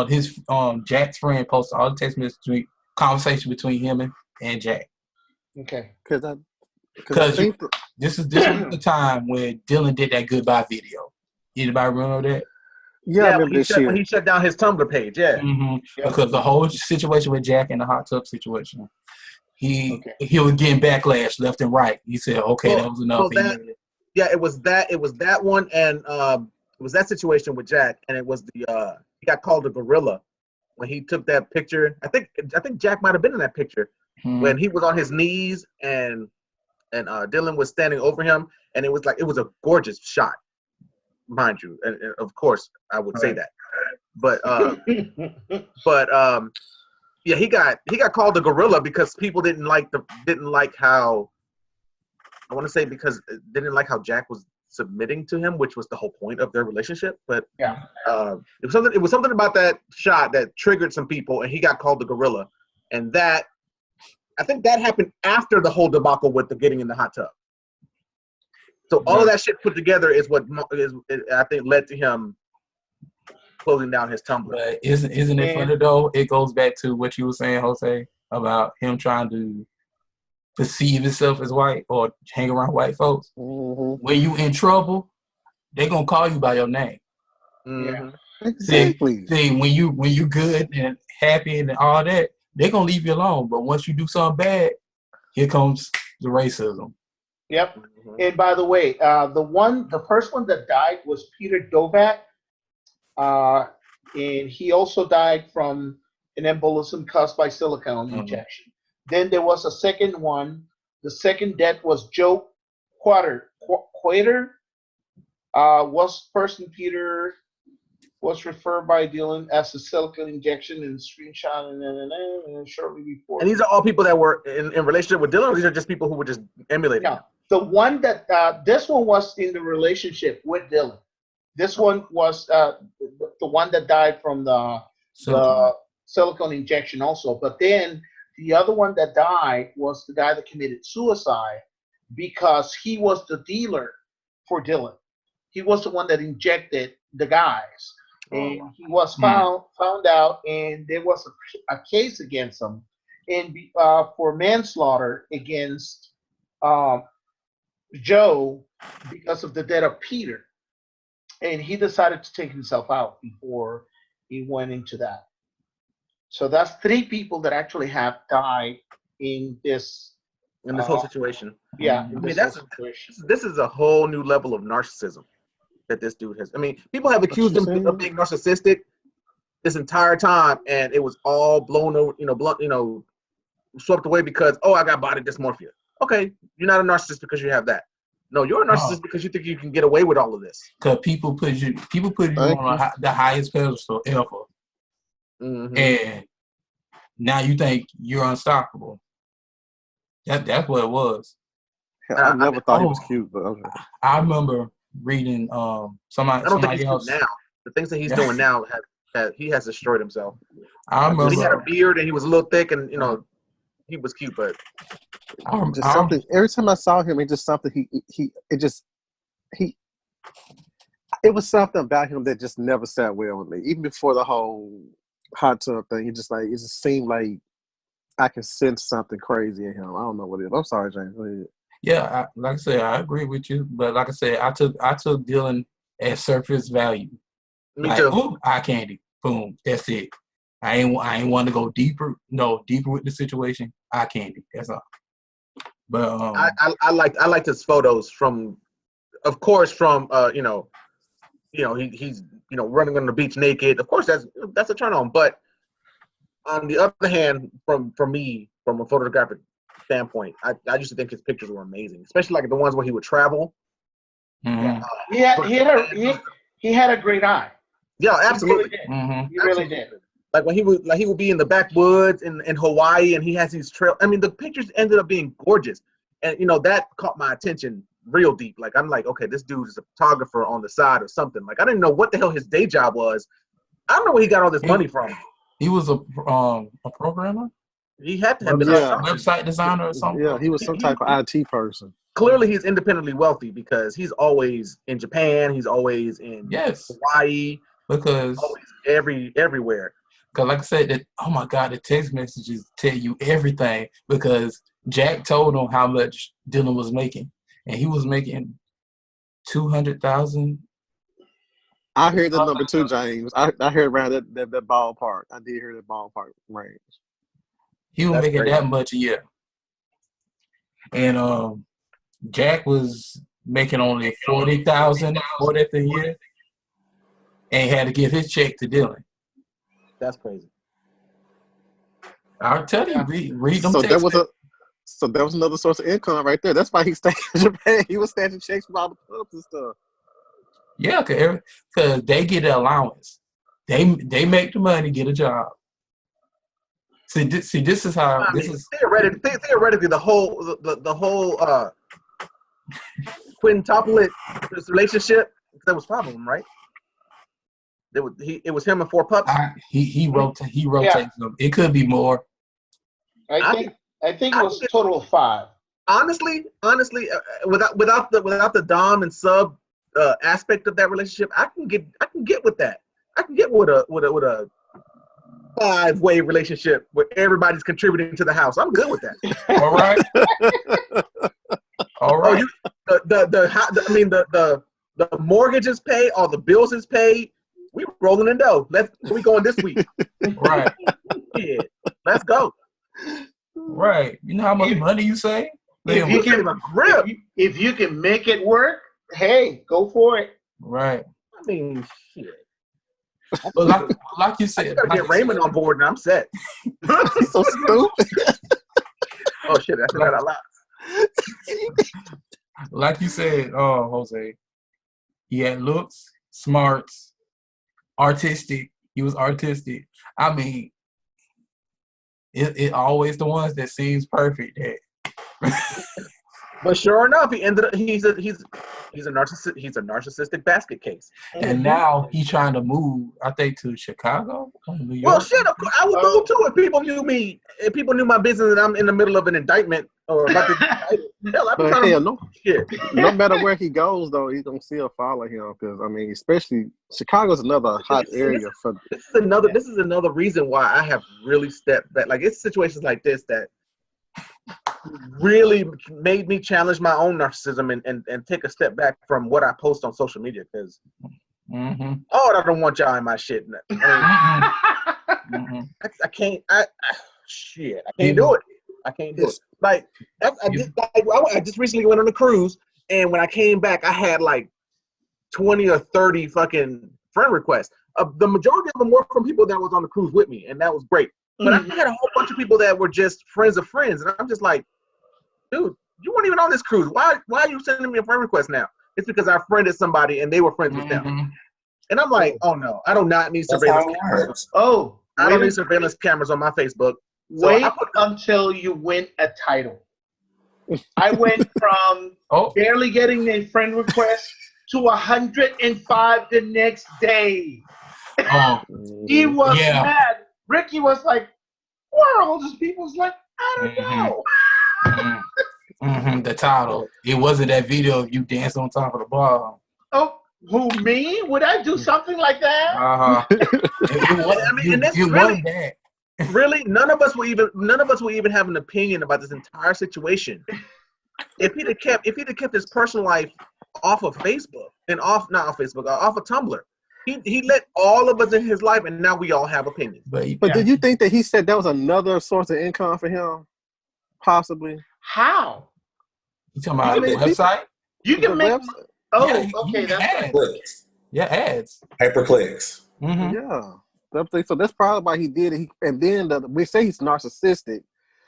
His Jack's friend posted all the text messages, conversation between him and Jack. Okay. Because I Because think this was the time when Dylan did that goodbye video. Anybody remember that? I remember this shit. When he shut down his Tumblr page, Yep. Because the whole situation with Jack and the hot tub situation, he was getting backlash left and right. He said, "Okay, that was enough." It was that one, and it was that situation with Jack, and it was he got called a gorilla when he took that picture. I think Jack might have been in that picture when he was on his knees and Dylan was standing over him, and it was a gorgeous shot, mind you, and of course I would say that, but he got called a gorilla because people didn't like how, I want to say, because didn't like how Jack was submitting to him, which was the whole point of their relationship. But it was something about that shot that triggered some people, and he got called the gorilla, and that, I think that happened after the whole debacle with the getting in the hot tub. So all of that shit put together is what I think led to him closing down his Tumblr. But isn't it funny though? It goes back to what you were saying, Jose, about him trying to perceive himself as white or hang around white folks. Mm-hmm. When you in trouble, they're gonna call you by your name. Mm-hmm. Exactly. See, when you good and happy and all that, they're gonna leave you alone. But once you do something bad, here comes the racism. Yep. Mm-hmm. And by the way, the first one that died was Peter Dovak. And he also died from an embolism caused by silicone injection. Then there was a second one. The second death was Joe Quater. Peter was referred by Dylan as a silicone injection and screenshot and shortly before. And these are all people that were in relationship with Dylan, or these are just people who were just emulating him? The one that this one was in the relationship with Dylan. This one was the one that died from the silicone injection also. But then the other one that died was the guy that committed suicide because he was the dealer for Dylan. He was the one that injected the guys. And he was found out, and there was a case against him and for manslaughter against Joe because of the death of Peter. And he decided to take himself out before he went into that. So that's 3 people that actually have died in this whole situation. Yeah, this is a whole new level of narcissism that this dude has. I mean, people have accused him of being narcissistic this entire time, and it was all blown over, swept away because I got body dysmorphia. Okay, you're not a narcissist because you have that. No, you're a narcissist because you think you can get away with all of this. Because people put you on the highest pedestal ever, and now you think you're unstoppable. That's what it was. I never thought he was cute, but okay. I remember reading somebody. I don't think he's else. cute now. The things that he's doing now he has destroyed himself. I remember he had a beard and he was a little thick and he was cute, but something. Every time I saw him, it was something about him that just never sat well with me. Even before the whole hot tub thing, it just seemed like I could sense something crazy in him. I don't know what it is. I'm sorry, James. Go ahead. Yeah, like I said, I agree with you, but like I said, I took Dylan at surface value. Me too. Ooh, eye candy, boom, that's it. I ain't want to go deeper with the situation. Eye candy, that's all. But I liked his photos from, of course, from he's running on the beach naked. Of course, that's a turn on. But on the other hand, from me, from a photographic standpoint, I used to think his pictures were amazing, especially like the ones where he would travel. Mm-hmm. He had a great eye. Yeah, absolutely. He really did. Like when he would be in the backwoods in Hawaii, and he has these trails. I mean, the pictures ended up being gorgeous, and that caught my attention real deep. Like I'm like, okay, this dude is a photographer on the side or something. Like I didn't know what the hell his day job was. I don't know where he got all this money from. He was a programmer. He had to have been a website designer or something. Yeah, he was some type of IT person. Clearly, he's independently wealthy because he's always in Japan. He's always in Hawaii. Because always everywhere. Because like I said, oh my God, the text messages tell you everything. Because Jack told him how much Dylan was making, and he was making $200,000. I heard the number too, James. I heard around that ballpark. I did hear that ballpark range. He was making that much a year, and Jack was making only $40,000 a year, and had to give his check to Dylan. That's crazy. I'll tell you, read them. So that was another source of income right there. That's why he stayed in Japan. He was stashing checks from all the clubs and stuff. Yeah, because they get an allowance. They make the money, get a job. See, this is how this is theoretically the whole quintuplet relationship, that was 5 of them, right? It was him and 4 pups. He rotates them. It could be more. I think it was a total of 5. Honestly, without the dom and sub aspect of that relationship, I can get with that. I can get with a 5-way relationship where everybody's contributing to the house. I'm good with that. All right. All right. The mortgage is paid, all the bills is paid. We rolling in dough. We going this week. Right. Yeah. Let's go. Right. You know how much money you save? If you can make it work, hey, go for it. Right. I mean, shit. But like you said, I gotta get Raymond on board and I'm set. He's so stupid. Oh shit, I said that a lot. Like you said, Jose, he had looks, smarts, artistic. He was artistic. I mean, it always the ones that seems perfect. But sure enough, he ended up. He's a narcissist. He's a narcissistic basket case. And now he's trying to move, I think, to Chicago, New York. Well, shit, of course, I would move too if people knew me. If people knew my business and I'm in the middle of an indictment or about to. No matter where he goes, though, he's gonna still follow him because I mean, especially Chicago's another hot area for. This is another reason why I have really stepped back. Like it's situations like this that really made me challenge my own narcissism and take a step back from what I post on social media because I don't want y'all in my shit. I can't do it. I can't do it. Like I just recently went on a cruise, and when I came back, I had like 20 or 30 fucking friend requests. The majority of them were from people that was on the cruise with me, and that was great. But I had a whole bunch of people that were just friends of friends, and I'm just like, dude, you weren't even on this cruise. Why are you sending me a friend request now? It's because I friended somebody and they were friends with them. And I'm like, oh no, I do not need surveillance cameras. I don't need surveillance cameras on my Facebook. Wait until you win a title. I went from barely getting a friend request to 105 the next day. He was mad. Ricky was like, where are all these people? Was like, I don't know. The title. It wasn't that video of you dancing on top of the bar. Oh, who, me? Would I do something like that? Really, none of us will even have an opinion about this entire situation. If he'd have kept his personal life off of Facebook and off of Tumblr. He let all of us in his life, and now we all have opinions. But did you think that he said that was another source of income for him? Possibly. How? You talking about the website? You can make. That's right. Clicks. Yeah, ads. Pay-per-clicks. Yeah. So that's probably why he did it. And then we say he's narcissistic,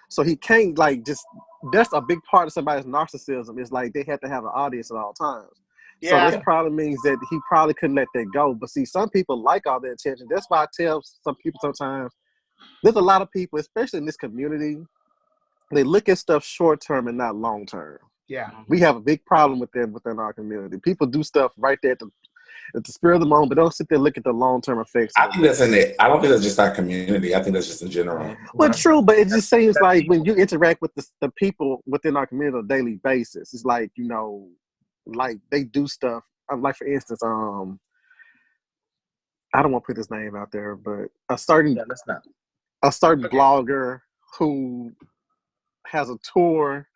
so he can't like just. That's a big part of somebody's narcissism. Is like they have to have an audience at all times. So Yeah. this probably means that he probably couldn't let that go. But see, some people like all the attention. That's why I tell some people sometimes. There's a lot of people, especially in this community, they look at stuff short term and not long term. Yeah. We have a big problem with that within our community. People do stuff right there at the spirit of the moment, but don't sit there and look at the long term effects. I think that's in it. I don't think that's just our community. I think that's just in general. Well, true, but it just seems like when you interact with the people within our community on a daily basis, it's like, you know, like they do stuff. Like for instance, I don't want to put his name out there, but a certain blogger who has a tour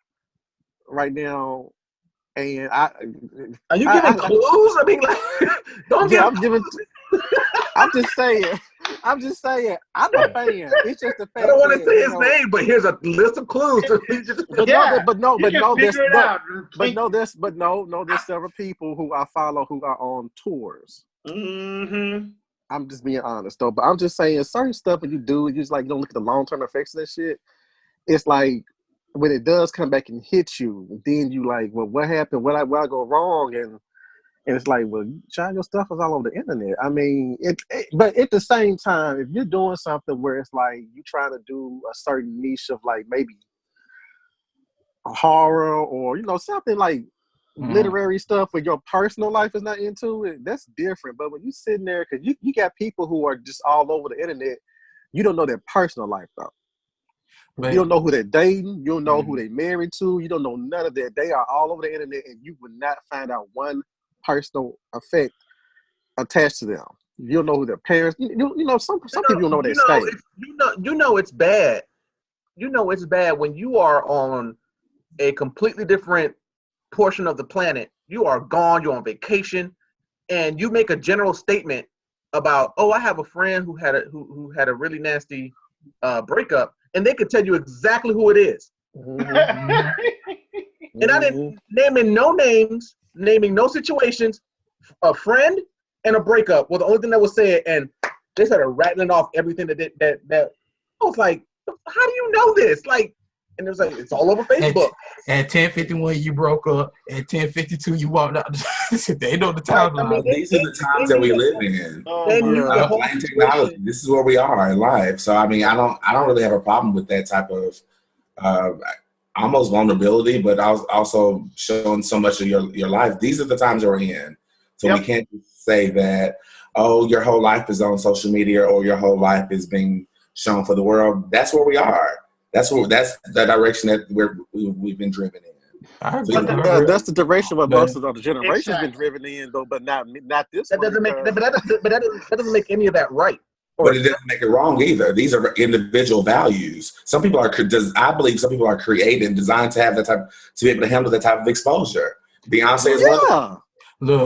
right now, and are you giving clues? I mean, like, don't give. I'm just saying. I'm a fan. It's just the fact. I don't want to say his name, but here's a list of clues. There's several people who I follow who are on tours. Mm-hmm. I'm just being honest though, but I'm just saying certain stuff when you do, you just like you don't look at the long term effects of that shit. It's like when it does come back and hit you, then you like, well, what happened? What I go wrong? And it's like, well, child, your stuff is all over the internet. I mean, but at the same time, if you're doing something where it's like you trying to do a certain niche of like maybe horror or, you know, something like literary stuff where your personal life is not into it, that's different. But when you sitting there, because you got people who are just all over the internet, you don't know their personal life though. But you don't know who they're dating. You don't know who they're married to. You don't know none of that. They are all over the internet, and you would not find out one personal effect attached to them. You don't know who their parents. You know some people don't know their state. You know it's bad. You know it's bad when you are on a completely different portion of the planet. You are gone. You're on vacation, and you make a general statement about, oh, I have a friend who had a really nasty breakup. And they could tell you exactly who it is. And I didn't naming no names, naming no situations. A friend and a breakup were the only thing that was said, and they started rattling off everything that I was like, how do you know this? Like, and it was like, it's all over Facebook. At 10:51 you broke up. At 10:52 you walked out. They know the time. I mean, these are the times that we live in. Blame technology. This is where we are in life. So I mean, I don't really have a problem with that type of almost vulnerability, but also showing so much of your life. These are the times that we're in. So we can't just say that, oh, your whole life is on social media or your whole life is being shown for the world. That's where we are. That's the direction that we've been driven in. That's the direction where most of the generation's been driven in, though, but not this. That doesn't make any of that right. But it doesn't make it wrong either. These are individual values. I believe some people are created and designed to have that type, to be able to handle that type of exposure. Beyonce is one.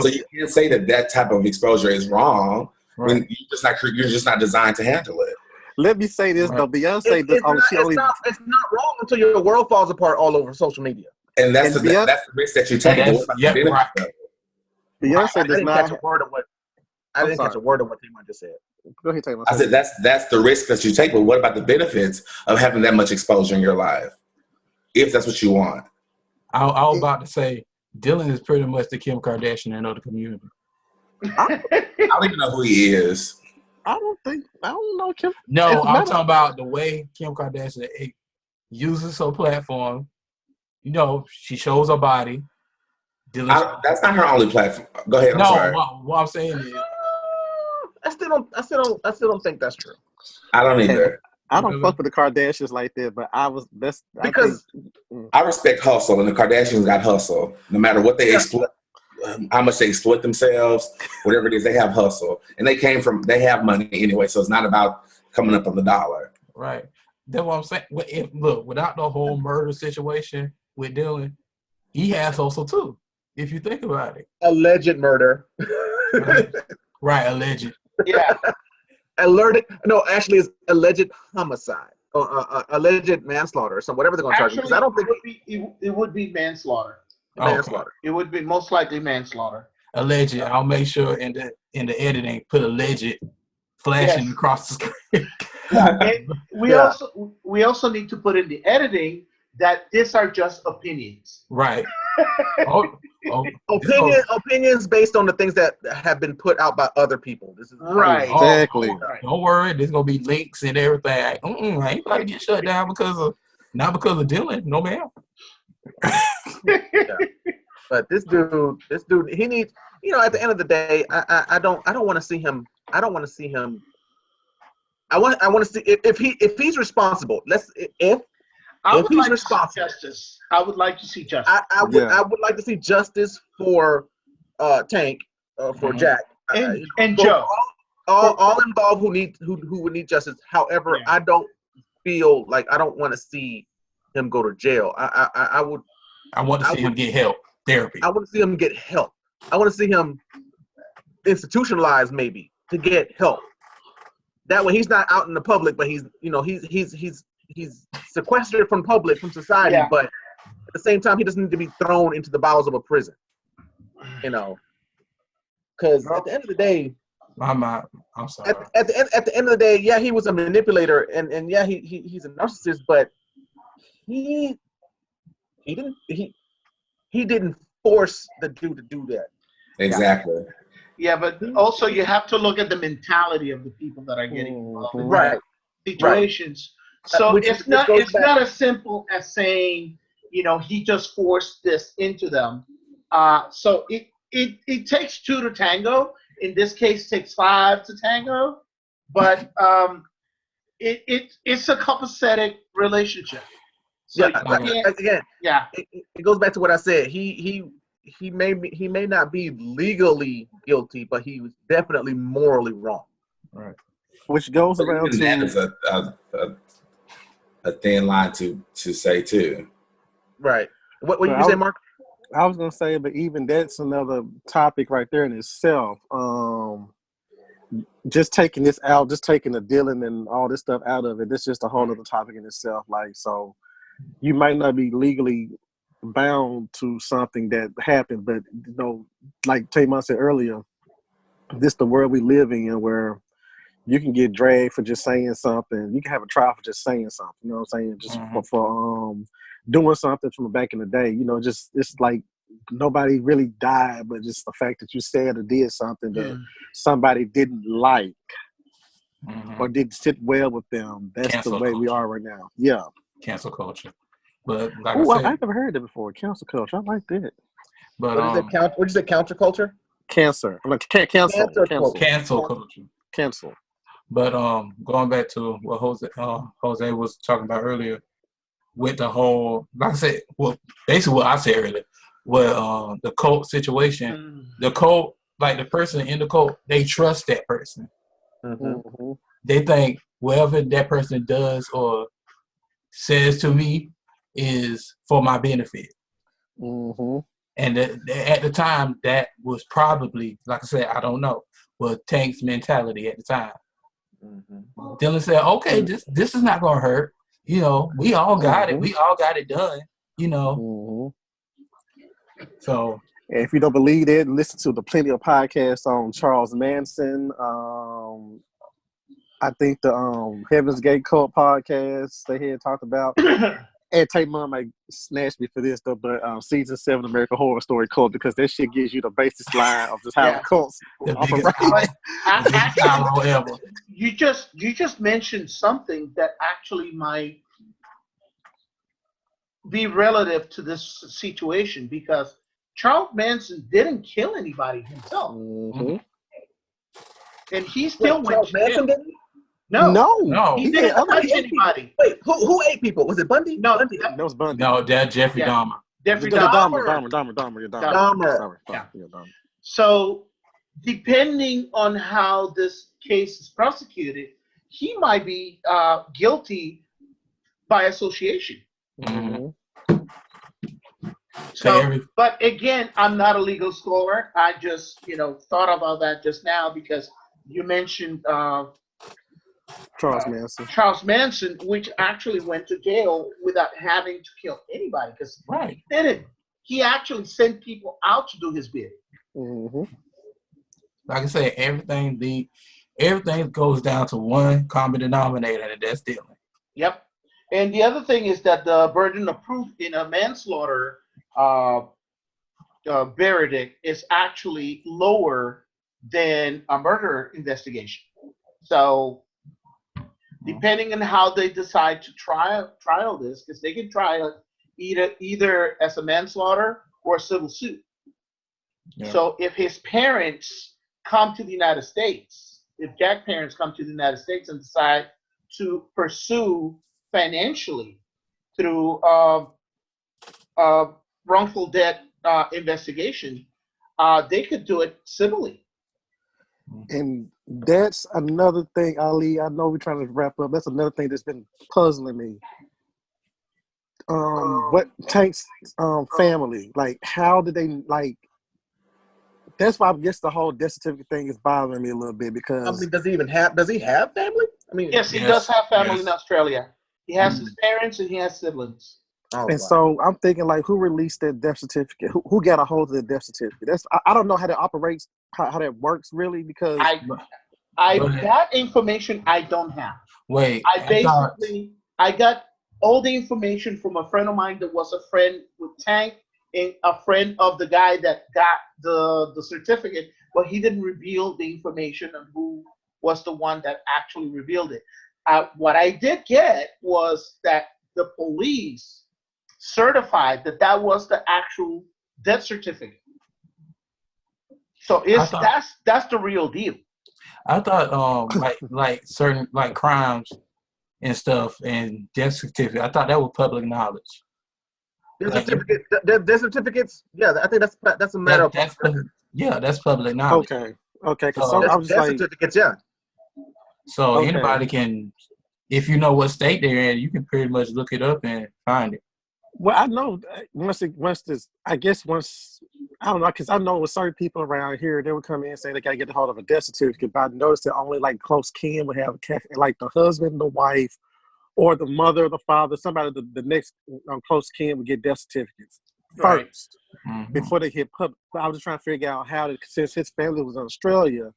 So you can't say that type of exposure is wrong when you're just not designed to handle it. Let me say this though, Beyonce. It's not wrong until your world falls apart all over social media. And that's the risk that you take. Beyonce does not. I didn't catch a word of what Tamar just said. Go ahead, Tamar. I said that's the risk that you take. But what about the benefits of having that much exposure in your life, if that's what you want? I was about to say Dylan is pretty much the Kim Kardashian of the community. I don't even know who he is. I don't know Kim. No, I'm talking about the way Kim Kardashian uses her platform. You know, she shows her body. That's not her only platform. Go ahead. I'm sorry. What I'm saying is, I still don't think that's true. I don't either. I don't fuck with the Kardashians like that, but I respect hustle, and the Kardashians got hustle. No matter what they exploit, how much they exploit themselves, whatever it is, they have hustle, and they have money anyway. So it's not about coming up on the dollar. Right. That's what I'm saying. Look, without the whole murder situation with Dylan, he has hustle too. If you think about it, alleged murder. Right, alleged. Yeah. Actually, it's alleged homicide or alleged manslaughter or whatever they're going to charge you. Because I don't think it would be manslaughter. Manslaughter. It would be most likely manslaughter. Alleged. I'll make sure in the editing put alleged flashing Yes. across the screen. And we Yeah. also need to put in the editing that these are just opinions. Right. This Opinions based on the things that have been put out by other people. This is Right. Exactly. Don't worry, there's gonna be links and everything. I ain't about to get shut down not because of Dylan. No ma'am. But this dude, he needs. At the end of the day, I don't want to see him. I don't want to see him. I want to see if he's responsible. If he's responsible. Justice. I would like to see justice. I would like to see justice for Tank, for Jack, and Joe. All involved who would need justice. However, I don't feel like I don't want to see him go to jail. I want to see him get help, therapy. I want to see him get help. I want to see him institutionalized, maybe, to get help. That way, he's not out in the public, but he's sequestered from from society. Yeah. But at the same time, he doesn't need to be thrown into the bowels of a prison. Because at the end of the day, I'm sorry. At the end of the day, yeah, he was a manipulator, and yeah, he's a narcissist, but he didn't force the dude to do that. Exactly. Yeah, but also you have to look at the mentality of the people that are getting involved in situations. Right. So it's not as simple as saying, he just forced this into them. So it takes two to tango. In this case, takes 5 to tango. But it's a copacetic relationship. So again, it goes back to what I said. He may not be legally guilty, but he was definitely morally wrong. Right. Which goes around to that is a thin line to say too. Right. What did you say, Mark? I was gonna say, but even that's another topic right there in itself. Just taking this out, just taking the Dylan and all this stuff out of it, that's just a whole other topic in itself. Like, so you might not be legally bound to something that happened, but like Tamon said earlier, this the world we live in where you can get dragged for just saying something. You can have a trial for just saying something. You know what I'm saying? Just for doing something from back in the day. It's like nobody really died, but just the fact that you said or did something that somebody didn't like or didn't sit well with them. That's cancel the way culture. We are right now. Yeah. Cancel culture. But like I've never heard that before. Cancel culture. I like that. But what is it? Counter culture? Cancer. I'm like cancel culture. Cancel. But going back to what Jose was talking about earlier, with the whole, like I said, basically what I said earlier, with the cult situation, the cult, like the person in the cult, they trust that person. Mm-hmm. They think whatever that person does or says to me is for my benefit. Mm-hmm. And at the time, that was probably, like I said, I don't know, was Tank's mentality at the time. Mm-hmm. Dylan said, okay, this is not going to hurt. We all got it. We all got it done, So. If you don't believe it, listen to the plenty of podcasts on Charles Manson. I think the Heaven's Gate Cult podcast they had talked about. And Tamon might snatch me for this though, but season 7 American Horror Story Cult, because that shit gives you the basis line of just how the cults operate. You just mentioned something that actually might be relative to this situation, because Charles Manson didn't kill anybody himself, and he still went to jail. No, he didn't touch anybody. Wait, who ate people? Was it Bundy? No, Bundy. That was Bundy. No, that's Jeffrey Dahmer. Jeffrey Dahmer. So, depending on how this case is prosecuted, he might be guilty by association. Mm-hmm. So, but again, I'm not a legal scholar. I just, thought about that just now because you mentioned Charles Manson, which actually went to jail without having to kill anybody, because he didn't. He actually sent people out to do his bidding. Like I said, everything everything goes down to one common denominator, and that's Dylan. Yep. And the other thing is that the burden of proof in a manslaughter uh, verdict is actually lower than a murder investigation. So depending on how they decide to trial this, because they can try it either as a manslaughter or a civil suit. Yeah. So if his parents come to the United States, if Jack's parents come to the United States and decide to pursue financially through wrongful death investigation, they could do it civilly. And that's another thing, Ali. I know we're trying to wrap up. That's another thing that's been puzzling me. What Tank's family, like, how did they, like, that's why I guess the whole death certificate thing is bothering me a little bit I because mean, does he have family? I mean, Yes, he Yes, does have family yes. in Australia. He has his parents and he has siblings. oh, and wow. so I'm thinking, like, who released that death certificate? Who got a hold of the death certificate? I don't know how that operates, how that works really, because I But- that information I don't have. Wait, I got all the information from a friend of mine that was a friend with Tank and a friend of the guy that got the certificate, but he didn't reveal the information on who was the one that actually revealed it. What I did get was that the police certified that that was the actual death certificate. So that's the real deal. I thought like certain like crimes and stuff and death certificate. I thought that was public knowledge. Death certificates. Yeah, I think that's a matter of That's public knowledge. okay, because So- I was death like, certificates. Yeah, So Okay. anybody can, if you know what state they're in, you can pretty much look it up and find it. well, I know once I don't know, because I know with certain people around here, they would come in and say they got to get a hold of a death certificate, but I noticed that only like close kin would have like the husband, the wife, or the mother, the father, somebody, the next close kin would get death certificates Right. first Mhm. before they hit public. But I was just trying to figure out since his family was in Australia,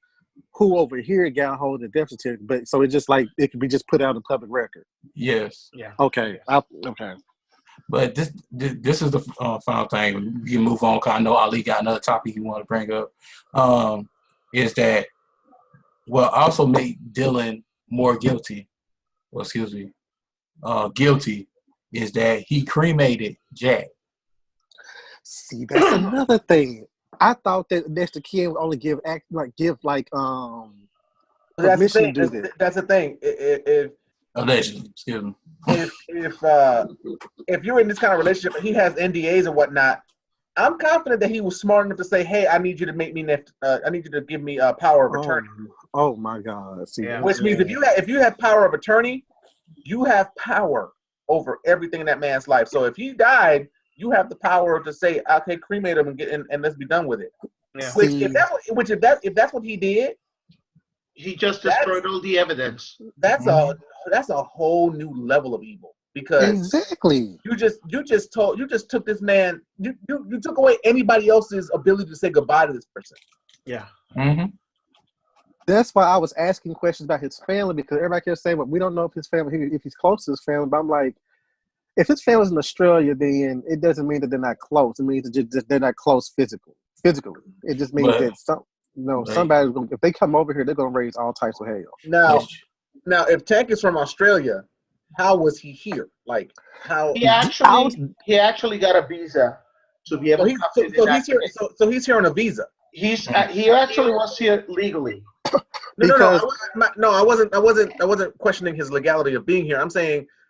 who over here got a hold of the death certificate. But so it's just like it could be just put out in public record. Yes, Yeah. Okay, okay. but this is the final thing. We can move on because I know Ali got another topic you want to bring up. Is that what also made Dylan more guilty? Well, excuse me, guilty is that he cremated Jack. See, that's another thing. I thought that next of kin would only give permission to do this. That's the thing. Allegedly, excuse me. If you're in this kind of relationship and he has NDAs and whatnot, I'm confident that he was smart enough to say, "Hey, I need you to make me I need you to give me power of attorney." Oh my God! See, Yeah. Which means if you have power of attorney, you have power over everything in that man's life. So if he died, you have the power to say, "Okay, cremate him and let's be done with it." Yeah. If that's what he did, He just destroyed all the evidence. that's a whole new level of evil because exactly. you just took this man, you took away anybody else's ability to say goodbye to this person. Yeah. Mm-hmm. That's why I was asking questions about his family, because everybody kept saying, "Well, we don't know if his family, if he's close to his family." But I'm like, if his family's in Australia, then it doesn't mean that they're not close. It means that they're not close physically. It just means that somebody's gonna, if they come over here, they're gonna raise all types of hell. Now, if Tank is from Australia, how was he here? Like how He actually got a visa to be able to come to the United States. So he's here on a visa. He actually was here legally. I wasn't questioning his legality of being here.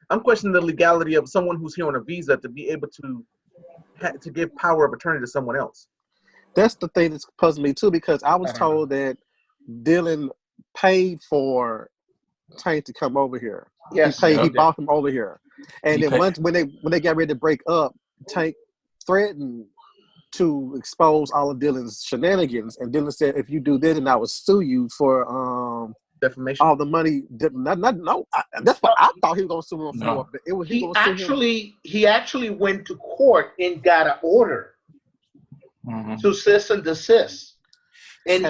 I'm questioning the legality of someone who's here on a visa to be able to give power of attorney to someone else. That's the thing that's puzzling me too, because I was told that Dylan paid for Tank to come over here. Yes, he bought him over here, and then once when they got ready to break up, Tank threatened to expose all of Dylan's shenanigans, and Dylan said, "If you do this, then I will sue you for defamation, all the money." That's what I thought he was going to sue him for. But he actually went to court and got an order to cease and desist. and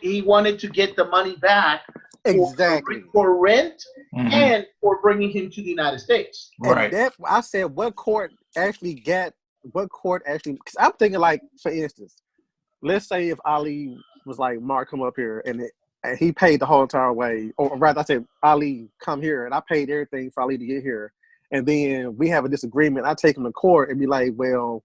he wanted to get the money back exactly for rent and for bringing him to the United States. Right. And that I said, what court actually? Because I'm thinking, like, for instance, let's say if Ali was like, Mark, come up here, and he paid the whole entire way, or rather, I said, Ali, come here, and I paid everything for Ali to get here, and then we have a disagreement. I take him to court and be like, well,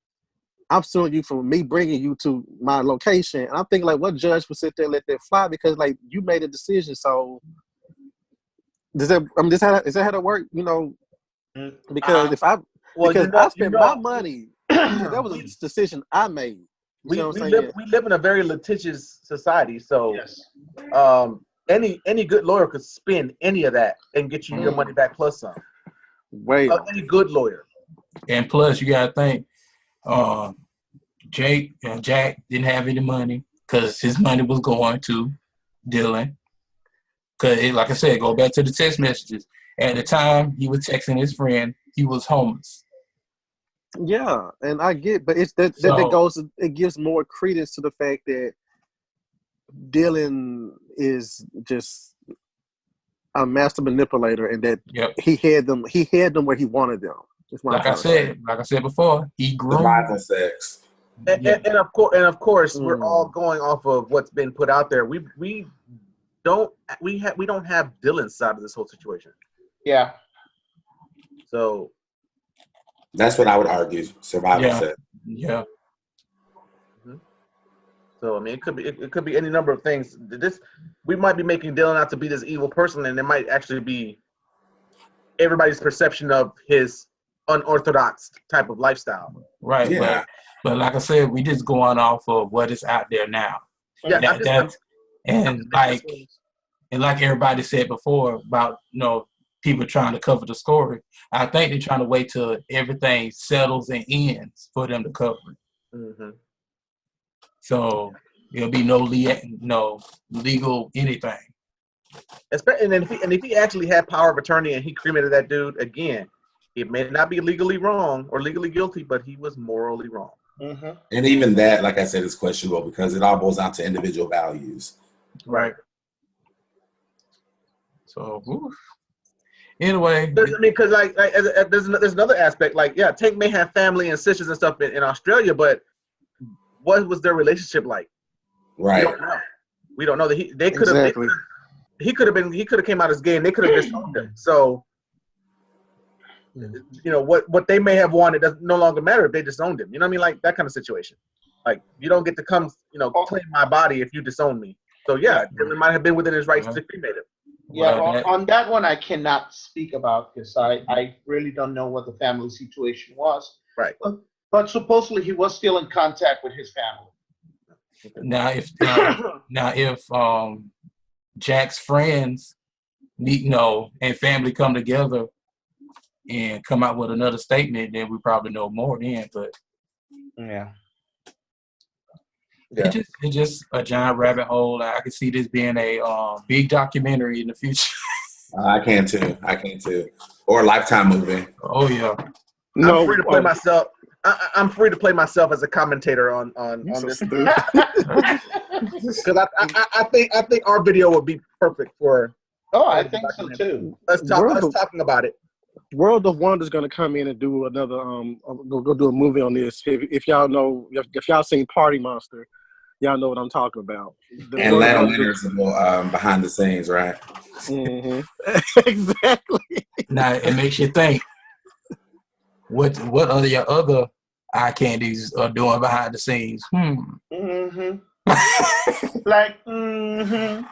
I'm suing you for me bringing you to my location. And I'm thinking, like, what judge would sit there and let that fly? Because, like, you made a decision. So, is that how that work? You know, because I spent my money, that was a decision I made. We live in a very litigious society, so yes. Any good lawyer could spend any of that and get you your money back plus some. Any good lawyer. And plus, you gotta think, Jack didn't have any money because his money was going to Dylan. Because, like I said, go back to the text messages. At the time he was texting his friend, he was homeless. Yeah, and I get, but it gives more credence to the fact that Dylan is just a master manipulator, and that he had them where he wanted them. Like I said before, he grew. Survival sex. And of course, we're all going off of what's been put out there. We don't have Dylan's side of this whole situation. Yeah. So that's what I would argue. Survival sex. Yeah. So I mean, it could be any number of things. We might be making Dylan out to be this evil person, and it might actually be everybody's perception of his unorthodox type of lifestyle. Right. Yeah. But like I said, we just going off of what is out there now. Yeah. Like everybody said before about people trying to cover the story. I think they're trying to wait till everything settles and ends for them to cover it. Mm-hmm. So there'll be no legal anything. And if he actually had power of attorney and he cremated that dude again, it may not be legally wrong or legally guilty, but he was morally wrong. Mm-hmm. And even that, like I said, is questionable because it all boils down to individual values. Right. So anyway, because there's another aspect. Like, yeah, Tank may have family and sisters and stuff in Australia, but what was their relationship like? Right. We don't know that they could have. Exactly. He could have came out as gay, and they could have disowned him. So, what they may have wanted does no longer matter if they disowned him. You know what I mean? Like that kind of situation. Like you don't get to come, claim my body if you disown me. So yeah, Dylan might have been within his rights to cremate him. Yeah, on that one I cannot speak about because I really don't know what the family situation was. Right. But supposedly he was still in contact with his family. Now if Jack's friends meet, and family come together and come out with another statement, then we probably know more then. But yeah. It's just a giant rabbit hole. I can see this being a big documentary in the future. I can too. Or a Lifetime movie. Oh yeah. I'm free to play myself. I'm free to play myself as a commentator on this because I think our video would be perfect for. Oh, I think so too. Let's talking about it. World of Wonder is gonna come in and do another go do a movie on this. If y'all know, if y'all seen Party Monster, y'all know what I'm talking about. And Lana Leonard's behind the scenes, right? Mm-hmm. Exactly. Now it makes you think. What are your other eye candies are doing behind the scenes? Mm-hmm. Like, mm-hmm.